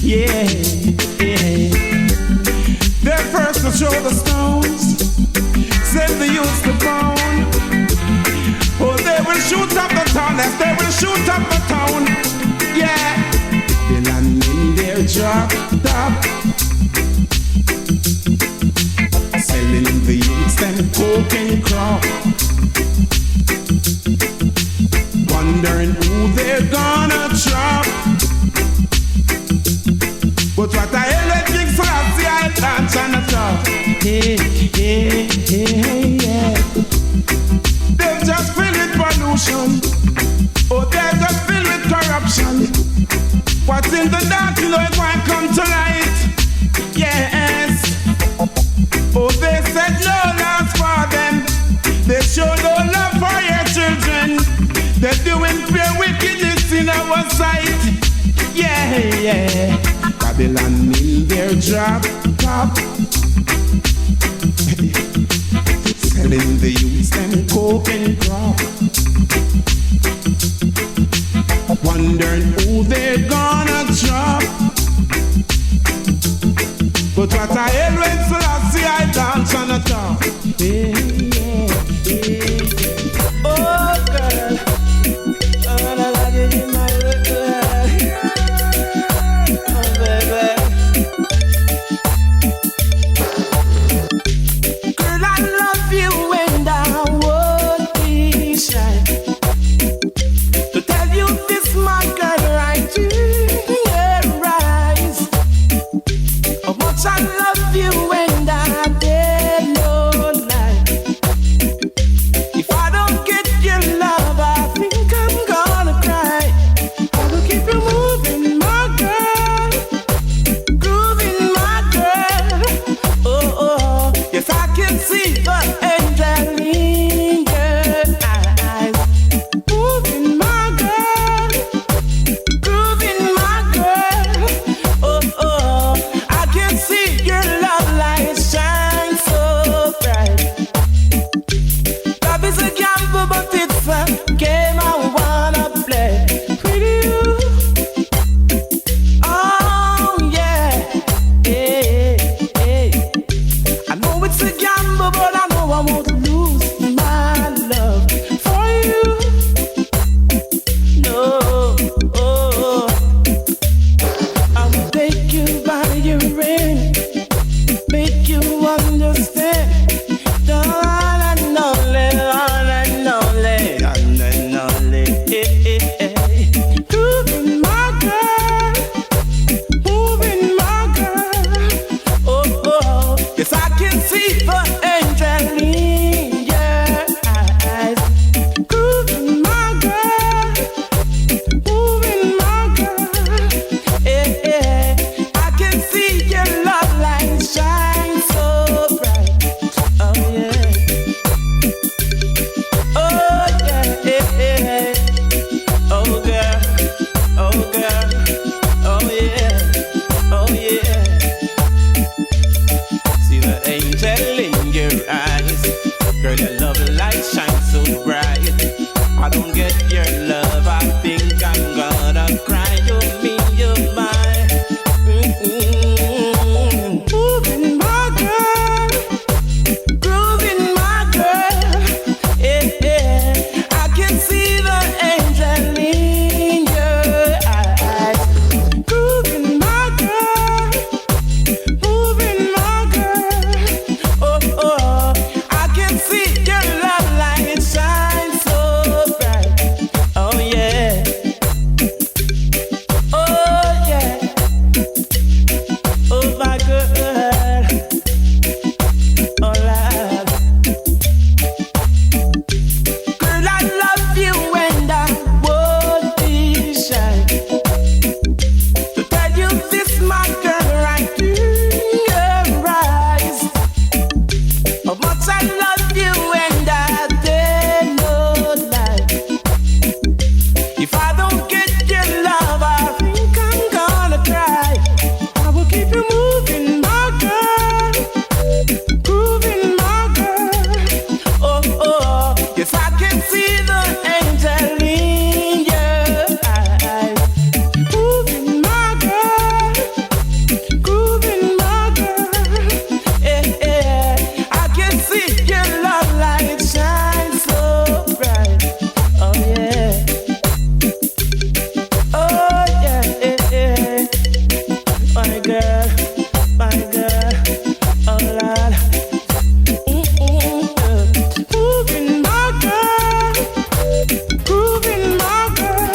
Yeah, yeah. They're first to throw the stones, send the youths to bone. Oh, they will shoot up the town, yes, they will shoot up the town. Yeah, they land in their drop top, selling the youths and coke and crop. Wondering who they're gonna drop. But what I hell let King Selassie I dance on the top. Hey, hey, hey, yeah. They're just filled with pollution. Oh, they're just filled with corruption. What's in the dark, you know it won't come to light. Yes. Oh, they said no love for them. They show no love for your children. They're doing pure wickedness in our sight. Yeah, yeah. Babylon in their drop top, selling the youths and coke and crop. Wondering who they're gonna drop. But what I hell when Selassie I dance on the top. Yeah, yeah, yeah. Oh girl, I like it in my I love you and I dare no lie. If I don't get your love, I think I'm gonna cry. I will keep you moving, my girl, grooving, my girl. Oh, oh, yes, I can see the angel in your eyes. Moving, my girl, grooving, my girl. Oh, oh, I can see your love light shine so bright. Love is a gamble, but it's a game I wanna play with you. Oh yeah, yeah, yeah. I know it's a gamble, but I know I won't lose my love for you. No, oh, I will take you by your ring, make you understand. The one and only, one and only, one and only. Moving my girl, moving my girl. Oh, oh, yes, I can see the angel in your eyes. Moving my girl, moving my girl. I can see your love light shine so bright. Girl, your love light shines so bright. I don't get your love, I think I'm gonna cry. You mean you're mine. Moving my girl, grooving my girl. Yeah, yeah. I can see the angel in your eyes. Grooving my girl, moving my girl. Oh, oh, I can see your love light shine so bright. Oh, yeah. Oh, yeah. Oh, my girl. Oh, love. Girl, I love you and I won't be shy to tell you this, my girl, right in your eyes. How much I love you and I dare not lie. If I don't get your love, I think I'm gonna cry. I will keep you moving, my girl, grooving, my girl. Oh, oh, yes, I can see the angel in your eyes. Moving, my girl, grooving, my girl. Yeah, yeah, I can see your love light shine so bright. Oh, yeah. Oh, yeah, yeah, yeah. My girl, oh, Lord. Moving my girl, grooving my girl.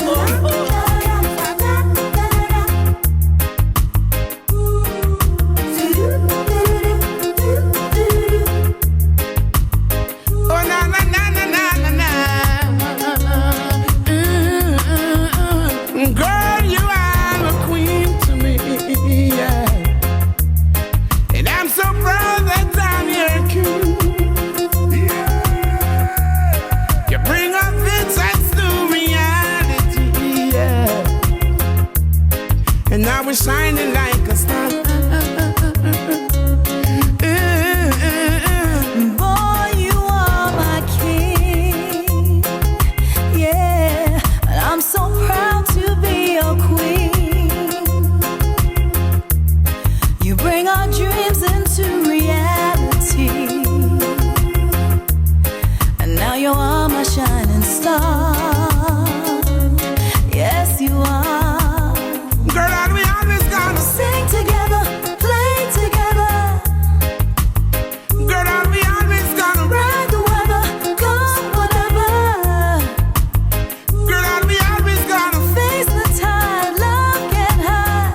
Oh, oh. Oh, na na na na na na na. Girl, you are a queen to me, yeah. And I'm so proud that I'm your king. You bring up visions to reality, yeah. And now we're shining like a star. Boy, you are my king, yeah, and I'm so proud to be your queen. You bring our dreams into reality, and now you are my shining star. Yes, you are. Girl, and we always gonna Sing together, play together, girl, and we always gonna ride the weather, come whatever. girl, and we always gonna Face the tide, love can hide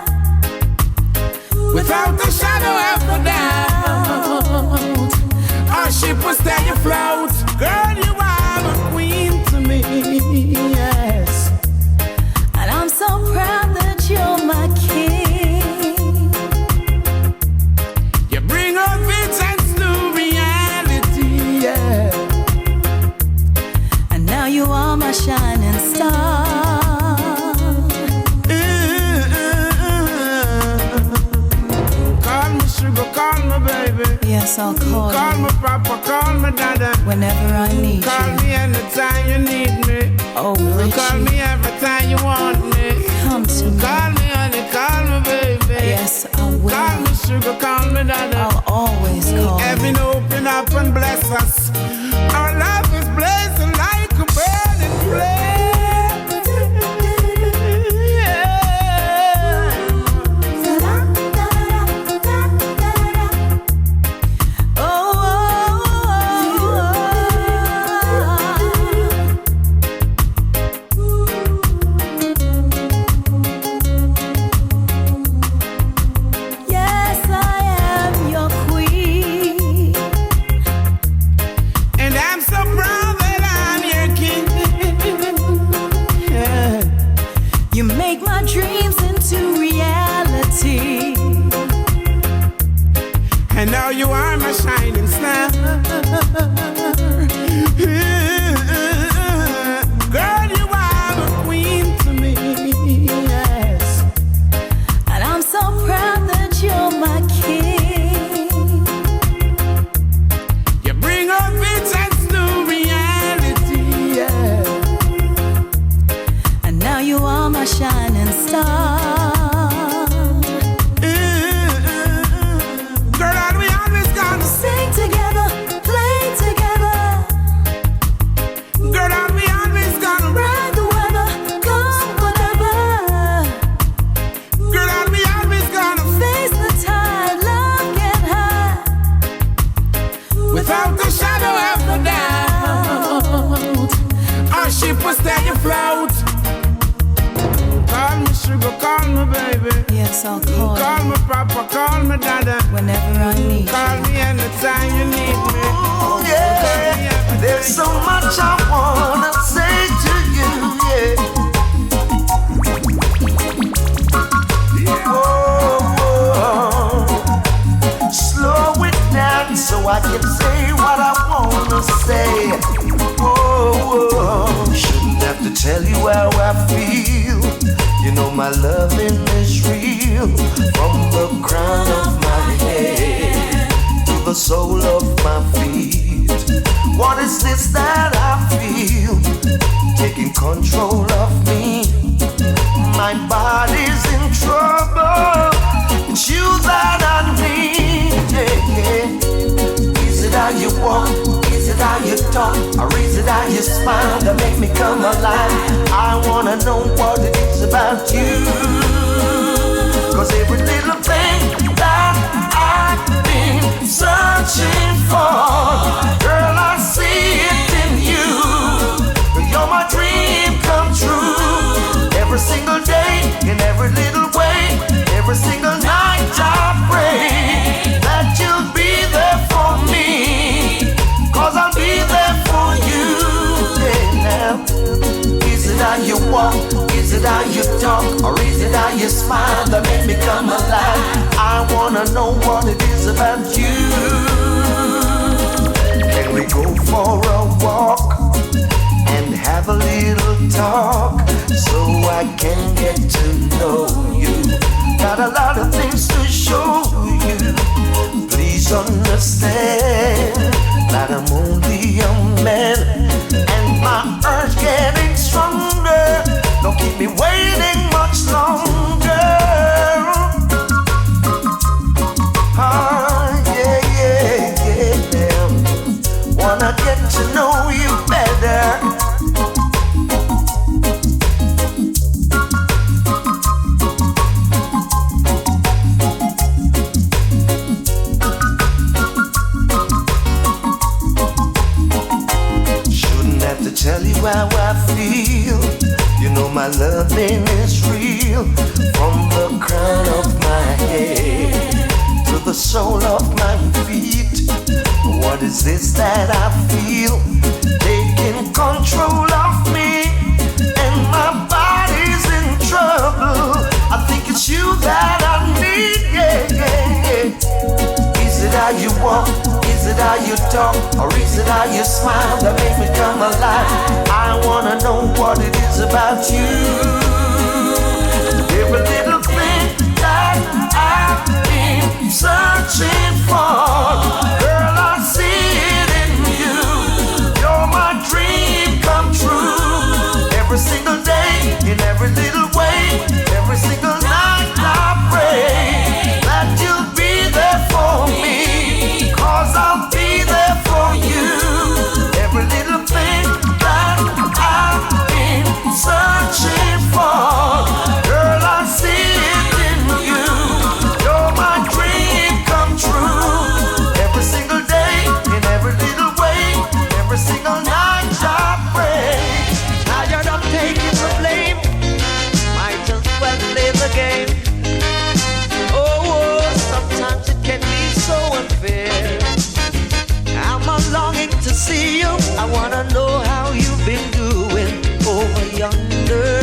without a shadow of a doubt. Our ship will stay afloat. Girl, you are a queen to me, yes. And I'm so proud that you're my king. You bring our visions to reality, yeah. And now you are my shining star. Call me sugar, call me baby. Yes, I'll call Call you me papa, call me dada. whenever I need Call you. me anytime you need me. Oh, Call Richie, me every time you want me. come to me. Call me honey, call me baby. Yes, I will. Call me sugar, call me dada. I'll always call Heaven you. open up and bless us. Our love is blazing like a burning flame. Oh, yes, I am your queen. And I'm so proud that I'm your king. Yeah. You make my dreams into reality. And now you are my shining star. Girl, you are a queen to me, yes. And I'm so proud that you're my king. You bring me, baby. Yes, I'll call you. Call me, papa, call me, dada. Whenever I need Call you. me anytime you need me. Oh, yeah. There's so much I wanna say to you, yeah. Oh, slow it down so I can say what I wanna say. Oh, shouldn't have to tell you how I feel. You know my loving is real. From the crown of my head to the sole of my feet. What is this that I feel? Taking control of me. My body's in trouble. It's you that I need. Yeah. Is it how you walk? Is it how you talk? Or is it how you smile that make me come alive? I wanna know what it is about you. Cause every little thing that I've been searching for, girl, I see it in you. You're my dream come true. Every single day, in every little way, every single night I pray that you'll be there for me. Cause I'll be there for you. Yeah, now. Is it how you walk? Is it how you talk? Or is it how you smile that make me come alive? I wanna know what it is about you. Can we go for a walk and have a little talk so I can get to know you? Got a lot of things to show you. Please understand that I'm only a man and my urge getting stronger. Don't keep me waiting much longer. Ah, yeah. Wanna get to know you better. Tell you how I feel. You know my loving is real. From the crown of my head to the sole of my feet. What is this that I feel? Taking control of me, and my body's in trouble. I think it's you that I need, yeah. Is it how you walk? Is it how you talk? Or is it how you smile that make me come alive? I wanna know what it is about you. Every little thing that I've been searching for, girl, I see it in you. You're my dream come true. Every single day, in every little way, every single night I pray that you'll be there for me. Cause I'll be there for you. Every little thing that I've been searching for, girl, I see it in you. You're my dream come true. Every single day, in every little way, every single night I pray. Now you're not taking the blame. Might as well play the game. Oh, sometimes it can be so unfair. I'm longing to see you. I wanna know how you've been doing over yonder.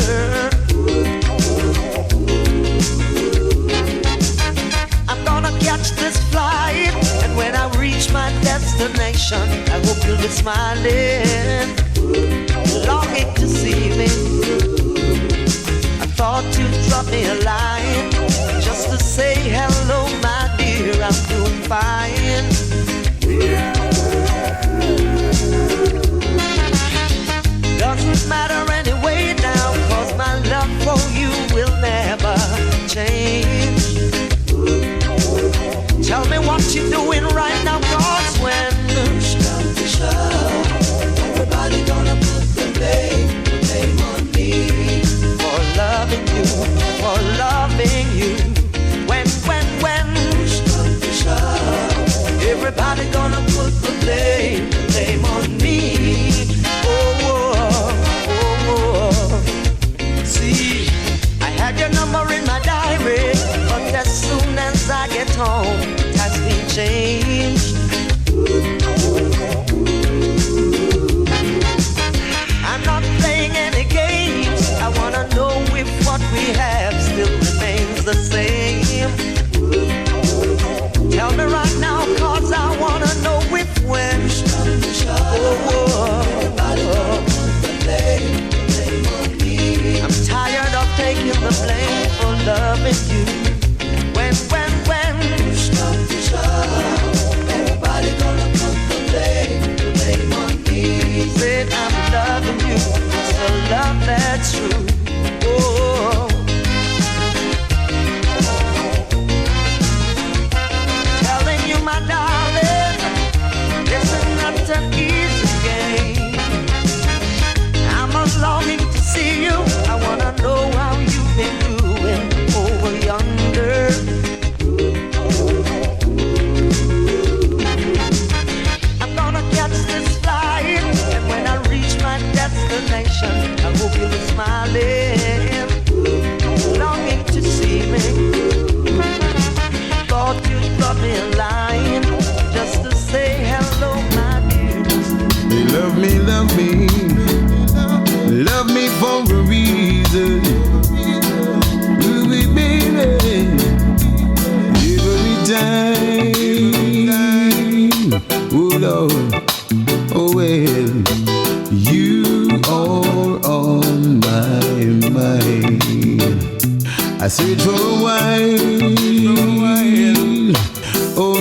I'm gonna catch this flight, and when I reach my destination, I hope you'll be smiling, longing to see me. I thought you'd drop me a line just to say hello, my dear. I'm doing fine. Doesn't matter anyway now, cause my love for you will never change. Tell me what you're doing right now, cause when everybody gonna put the blame on me for loving you, for loving you. When everybody gonna put the blame on me. Oh. See, I had your number in my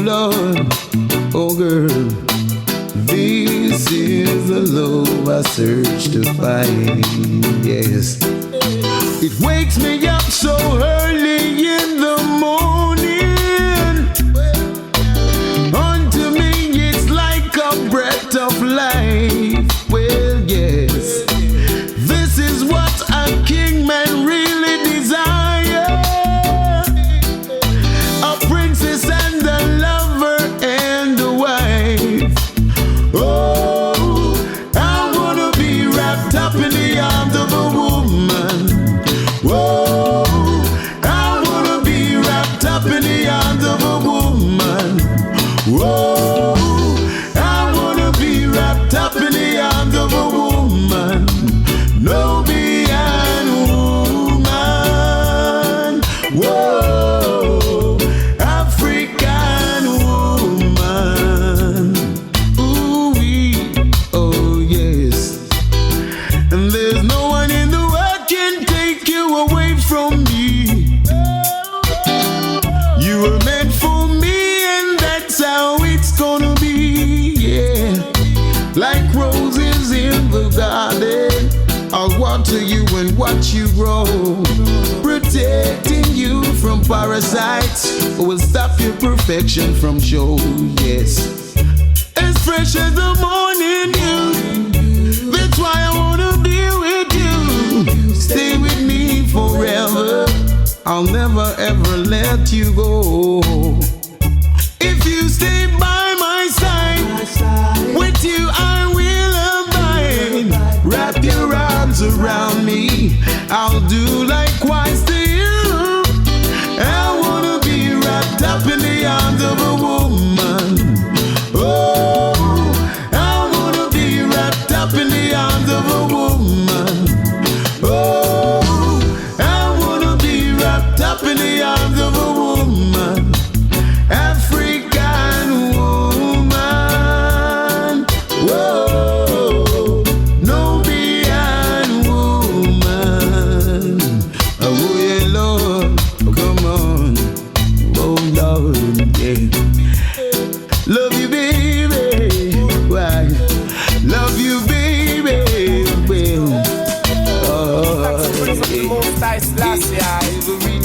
Lord, oh girl, this is the love I search to find. Yes, it wakes me up so early in the morning. Unto me it's like a breath of life. Well, yes, this is what a king man really desire. A princess and a lover and a wife. Oh, I wanna be wrapped up in the arms of a woman. Whoa, I wanna be wrapped up in the arms of a woman. Whoa, I wanna be wrapped up in the arms of a woman. Nubian woman. Whoa, African woman. Ooh-wee, oh yes. And there's no one in the world can take you away from me. You were meant for me, and that's how it's gonna be, yeah. Like roses in the garden, I'll water you and watch you grow, protecting you from parasites who will stop your perfection from show, yes. As fresh as the morning dew, that's why I wanna be with you. Stay with me forever, I'll never ever let you go. If you stay by my side, with you I will abide. Wrap your arms around me, I'll do likewise to you. I wanna be wrapped up in the arms of a woman. Oh, I wanna be wrapped up in the arms of a woman. Oh, I wanna be wrapped up in the arms of a woman. African woman. Whoa, Nubian woman. Oh yeah, Lord, come on. Oh Lord, yeah. Love you, baby. Why? Love you, baby. Well, oh, yeah.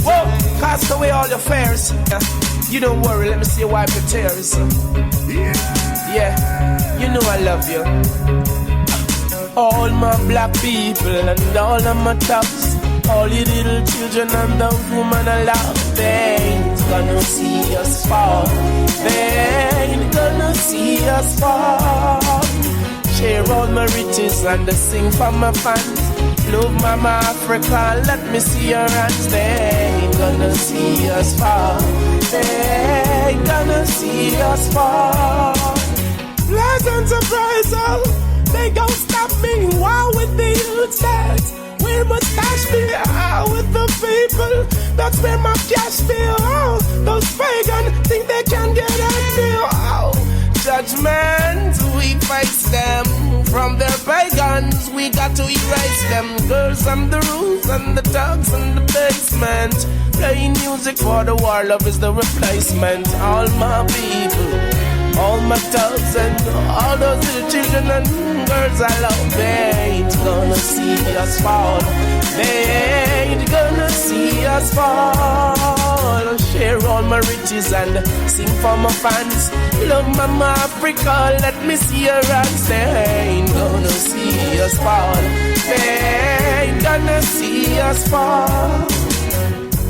Whoa, cast away all your fears. You don't worry, let me see you wipe your tears. Yeah, you know I love you. All my black people and all of my tops, all you little children and the woman I love, they ain't gonna see us fall. They ain't gonna see us fall. Share all my riches and sing for my fans. Love Mama Africa, let me see your hands. They ain't gonna see us fall. They ain't gonna see us fall. Pleasant surprise, oh, they gon' stop me. Wow, with the youth that where mustache be? With the people, that's where my cash be. Oh, those pagan think they can get at me. Oh, judgment, we face them. From their pagans, we got to erase them. Girls and the rules and the dogs and the basement. Playing music for the war, love is the replacement. All my people, all my dogs and all those little children and girls I love, they ain't gonna see us fall. They ain't gonna see us fall. Share all my riches and sing for my fans. Love Mama Africa, let me see your hands. They ain't gonna see us fall. They ain't gonna see us fall.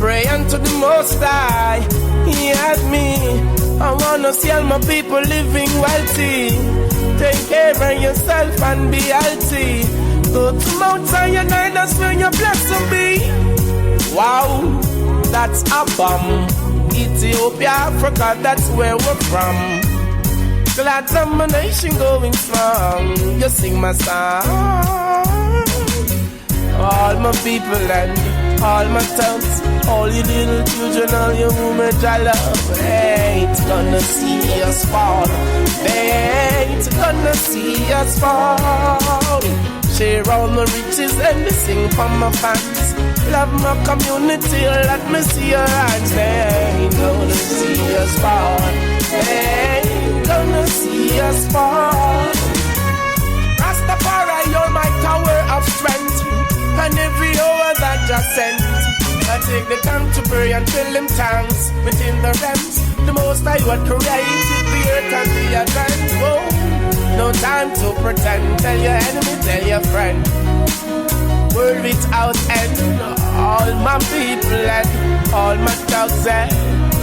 Pray unto the Most High, He had me. I wanna see all my people living wealthy. Take care of yourself and be healthy. Go to Mount Zion, that's where your blessing be. Wow, that's a bomb. Ethiopia, Africa, that's where we're from. Glad some nation going strong. You sing my song. All my people and all my towns, all you little children, all your women I love, they ain't gonna see us fall. They ain't gonna see us fall. Share all my riches and sing for my fans. Love my community, let me see your hands. They ain't gonna see us fall. They take the time to pray and fill them tanks within the realms. The most I would created the earth and the advance. Oh, no time to pretend. Tell your enemy, tell your friend. World without end. All my people and all my dogs and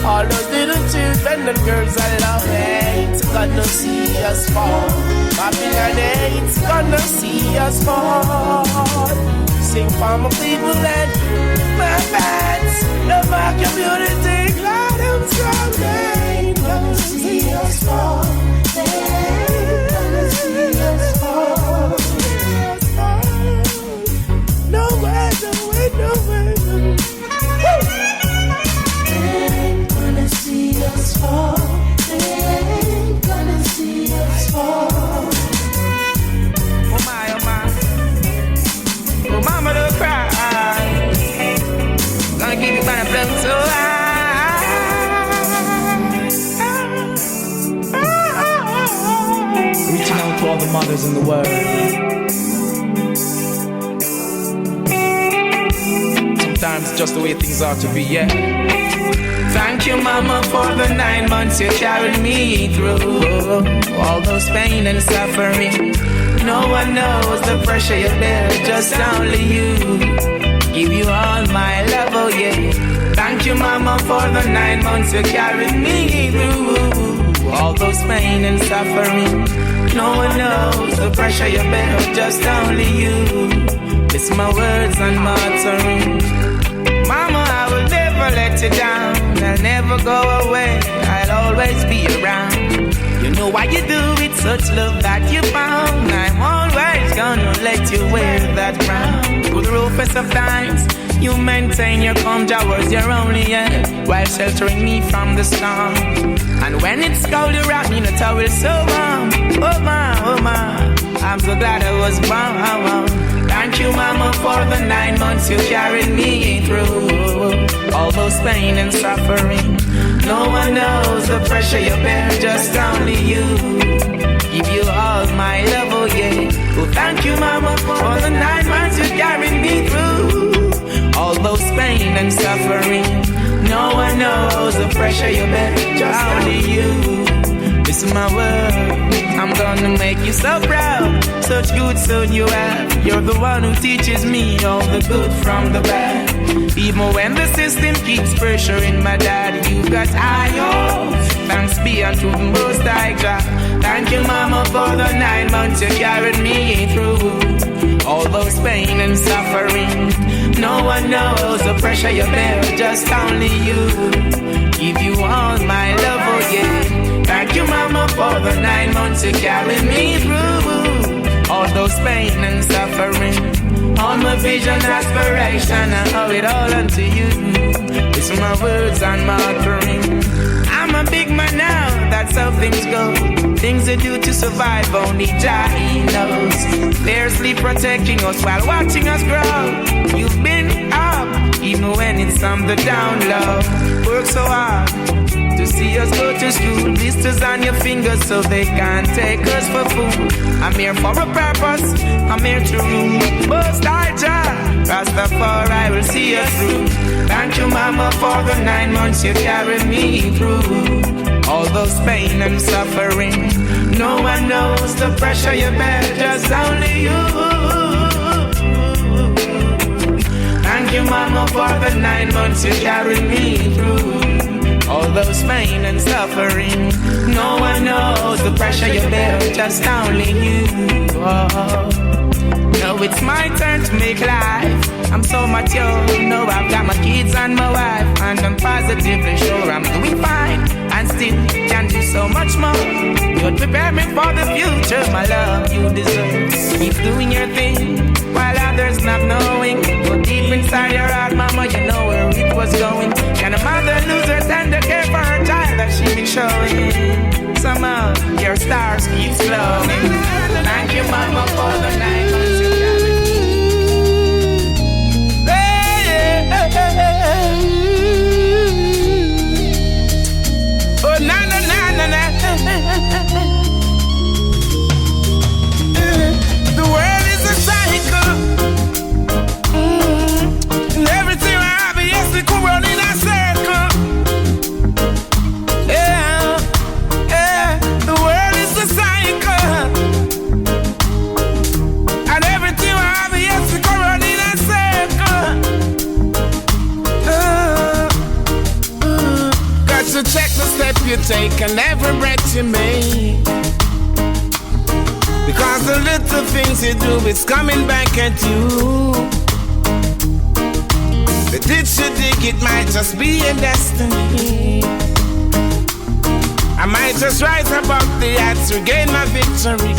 all those little children and girls I love. Ain't gonna see us fall. Babylon ain't gonna see us fall. Sing for my people and my fans. Love my community, glad I'm strong. They ain't gonna see us fall. They ain't gonna see us fall. No way, no way, no way, no way. They ain't gonna see us fall. They ain't gonna see us fall. Oh my, oh my. Oh mama don't cry. Gonna keep you by the blood so high. Reaching out to all the mothers in the world. Sometimes just the way things are to be, yeah. Thank you, mama, for the 9 months you carried me through. All those pain and suffering. No one knows the pressure you bear, just only you. Give you all my love, oh yeah. Thank you, mama, for the 9 months you carried me through. All those pain and suffering. No one knows the pressure you bear, just only you. It's my words and my uttering. Mama, I will never let you down. I'll never go away. I'll always be around. You know why you do it, such love that you found. I'm always gonna let you wear that crown. Through the roughest of times, you maintain your calm towards your only end, while sheltering me from the storm. And when it's cold, you wrap me in a towel so warm. Oh my, oh my, I'm so glad I was born. Thank you, mama, for the 9 months you carried me through. All those pain and suffering. No one knows the pressure you bear, just only you. Give you all my love, oh yeah. Oh, thank you, mama, for the 9 months you carried me through. All those pain and suffering. No one knows the pressure you bear, just only you. This is my word. I'm gonna make you so proud. Such good son you have. You're the one who teaches me all the good from the bad. Even when the system keeps pressuring my dad, you've got high hopes. Thanks be unto the Most High God. Thank you, mama, for the 9 months you carried me through. All those pain and suffering. No one knows the pressure you bear, just only you. Give you all my love, oh yeah. Thank you, mama, for the 9 months you carried me through. All those pain and suffering. All my vision, aspiration, I owe it all unto you. It's my words and my offering. I'm a big man now, that's how things go. Things they do to survive, only Jah knows. Fiercely protecting us while watching us grow. You've been up, even when it's on the down low. Work so hard to see us go to school. Blisters on your fingers so they can't take us for food. I'm here for a purpose, I'm here to rule. Most High Jah, Rastafari will see us through. Thank you, mama, for the 9 months you carried me through. All those pain and suffering. No one knows the pressure you bear, just only you. Thank you, mama, for the 9 months you carried me through. All those pain and suffering. No one knows the pressure you bear, just only you. Oh. Now it's my turn to make life. I'm so mature, now I've got my kids and my wife, and I'm positively sure I'm doing fine, and still can do so much more. You'd prepare me for the future, my love, you deserve. Keep doing your thing, while others not knowing. Go deep inside your heart, mama, you know where it was going. Can a mother lose her tender care for her child that she been showing? Somehow, your stars keep glowing. Thank you, mama, for the 9 months you carried me. Oh, na na na na na. The world is a cycle. And everything I have, yes, it and every breath you make. Because the little things you do is coming back at you. The ditch you dig, it might just be a destiny. I might just rise above the odds to gain my victory.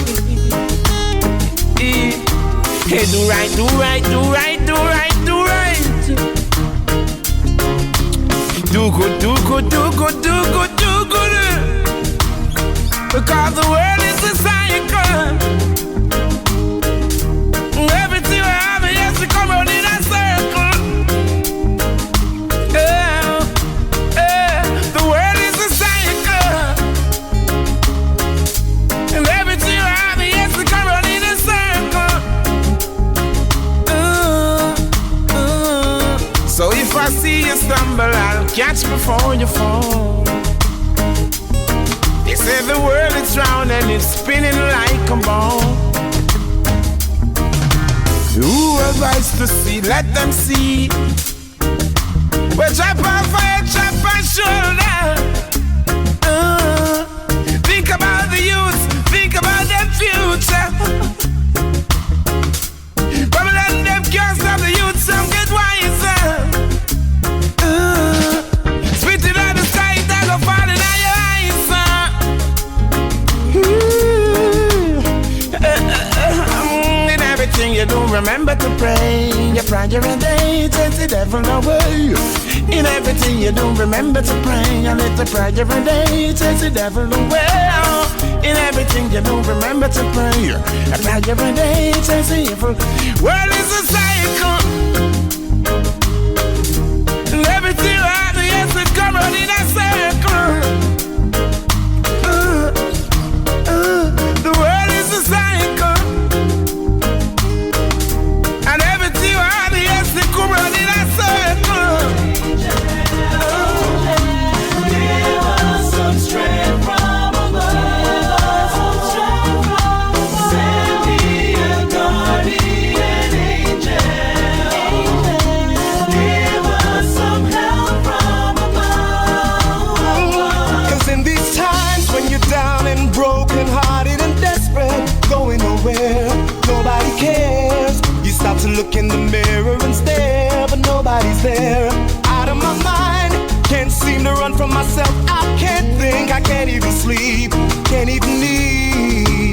Hey, do right, do right, do right, do right, do right. Do good, do good, do good, do good, do good. Because the world is a cycle. Everything you have has to come around in a circle. The world is a cycle. And everything you have has to come around in a circle. So if I see you stumble, I'll catch before you fall. They say the world is round and it's spinning like a ball. Who have eyes to see, let them see. Well, chop on fire, chop on shoulder. Think about the youth, think about their future. Babylon, them can't stop the youth, some get wiser. Spit it out the sky, that go fall in your eyes. In everything you do, remember to pray. Your prayer and day takes the devil away. In everything you do, remember to pray. A little prayer and day takes the devil away. In everything you do, remember to pray. A prayer and day takes the evil. World is a cycle. And everything you have has to come out in a circle. The world is a cycle. And everything you have has to come out in a circle. Give us some strength from above. Send me a guardian angel. Give us some help from above. 'Cause in these times when you're down and broken hearted and desperate, going nowhere, nobody cares. You start to look in the mirror and stare, but nobody's there. Out of my mind, can't seem to run from myself. I can't think, I can't even sleep, can't even eat.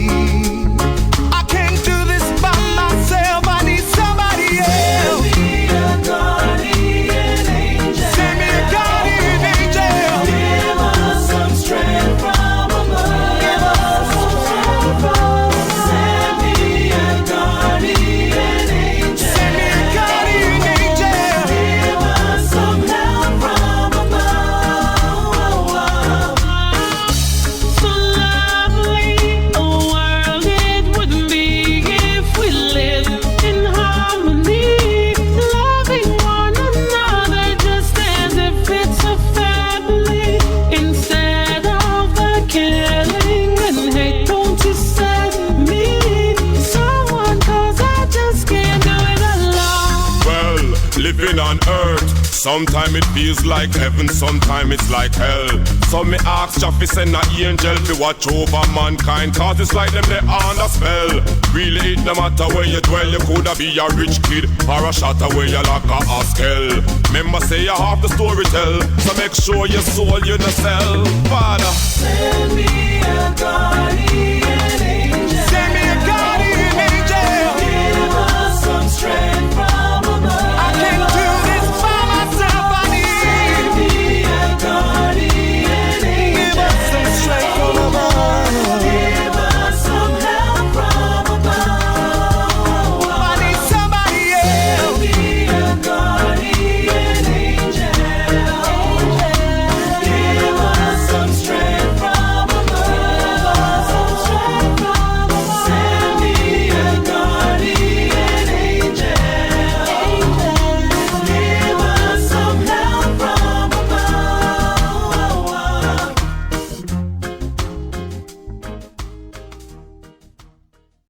I can't do this by myself, I need somebody else. Send me a guardian angel. Send me a guardian angel. Give us some strength from above. Give us some strength from above. Send me a guardian angel. Send me a guardian angel. Give us some help from above. So lovely a world it would be if we lived in harmony, loving one another just as if it's a family, instead of the killing and hate. Don't you send me someone, 'cause I just can't do it alone. Well, living on earth, sometimes it feels like heaven, sometimes it's like hell. So me ask Jaffe send an angel to watch over mankind, 'cause it's like them they on a spell. Really it no matter where you dwell, you coulda be a rich kid or a shatter where you like a hell. Remember say you have the story tell, so make sure your soul you no sell. Father,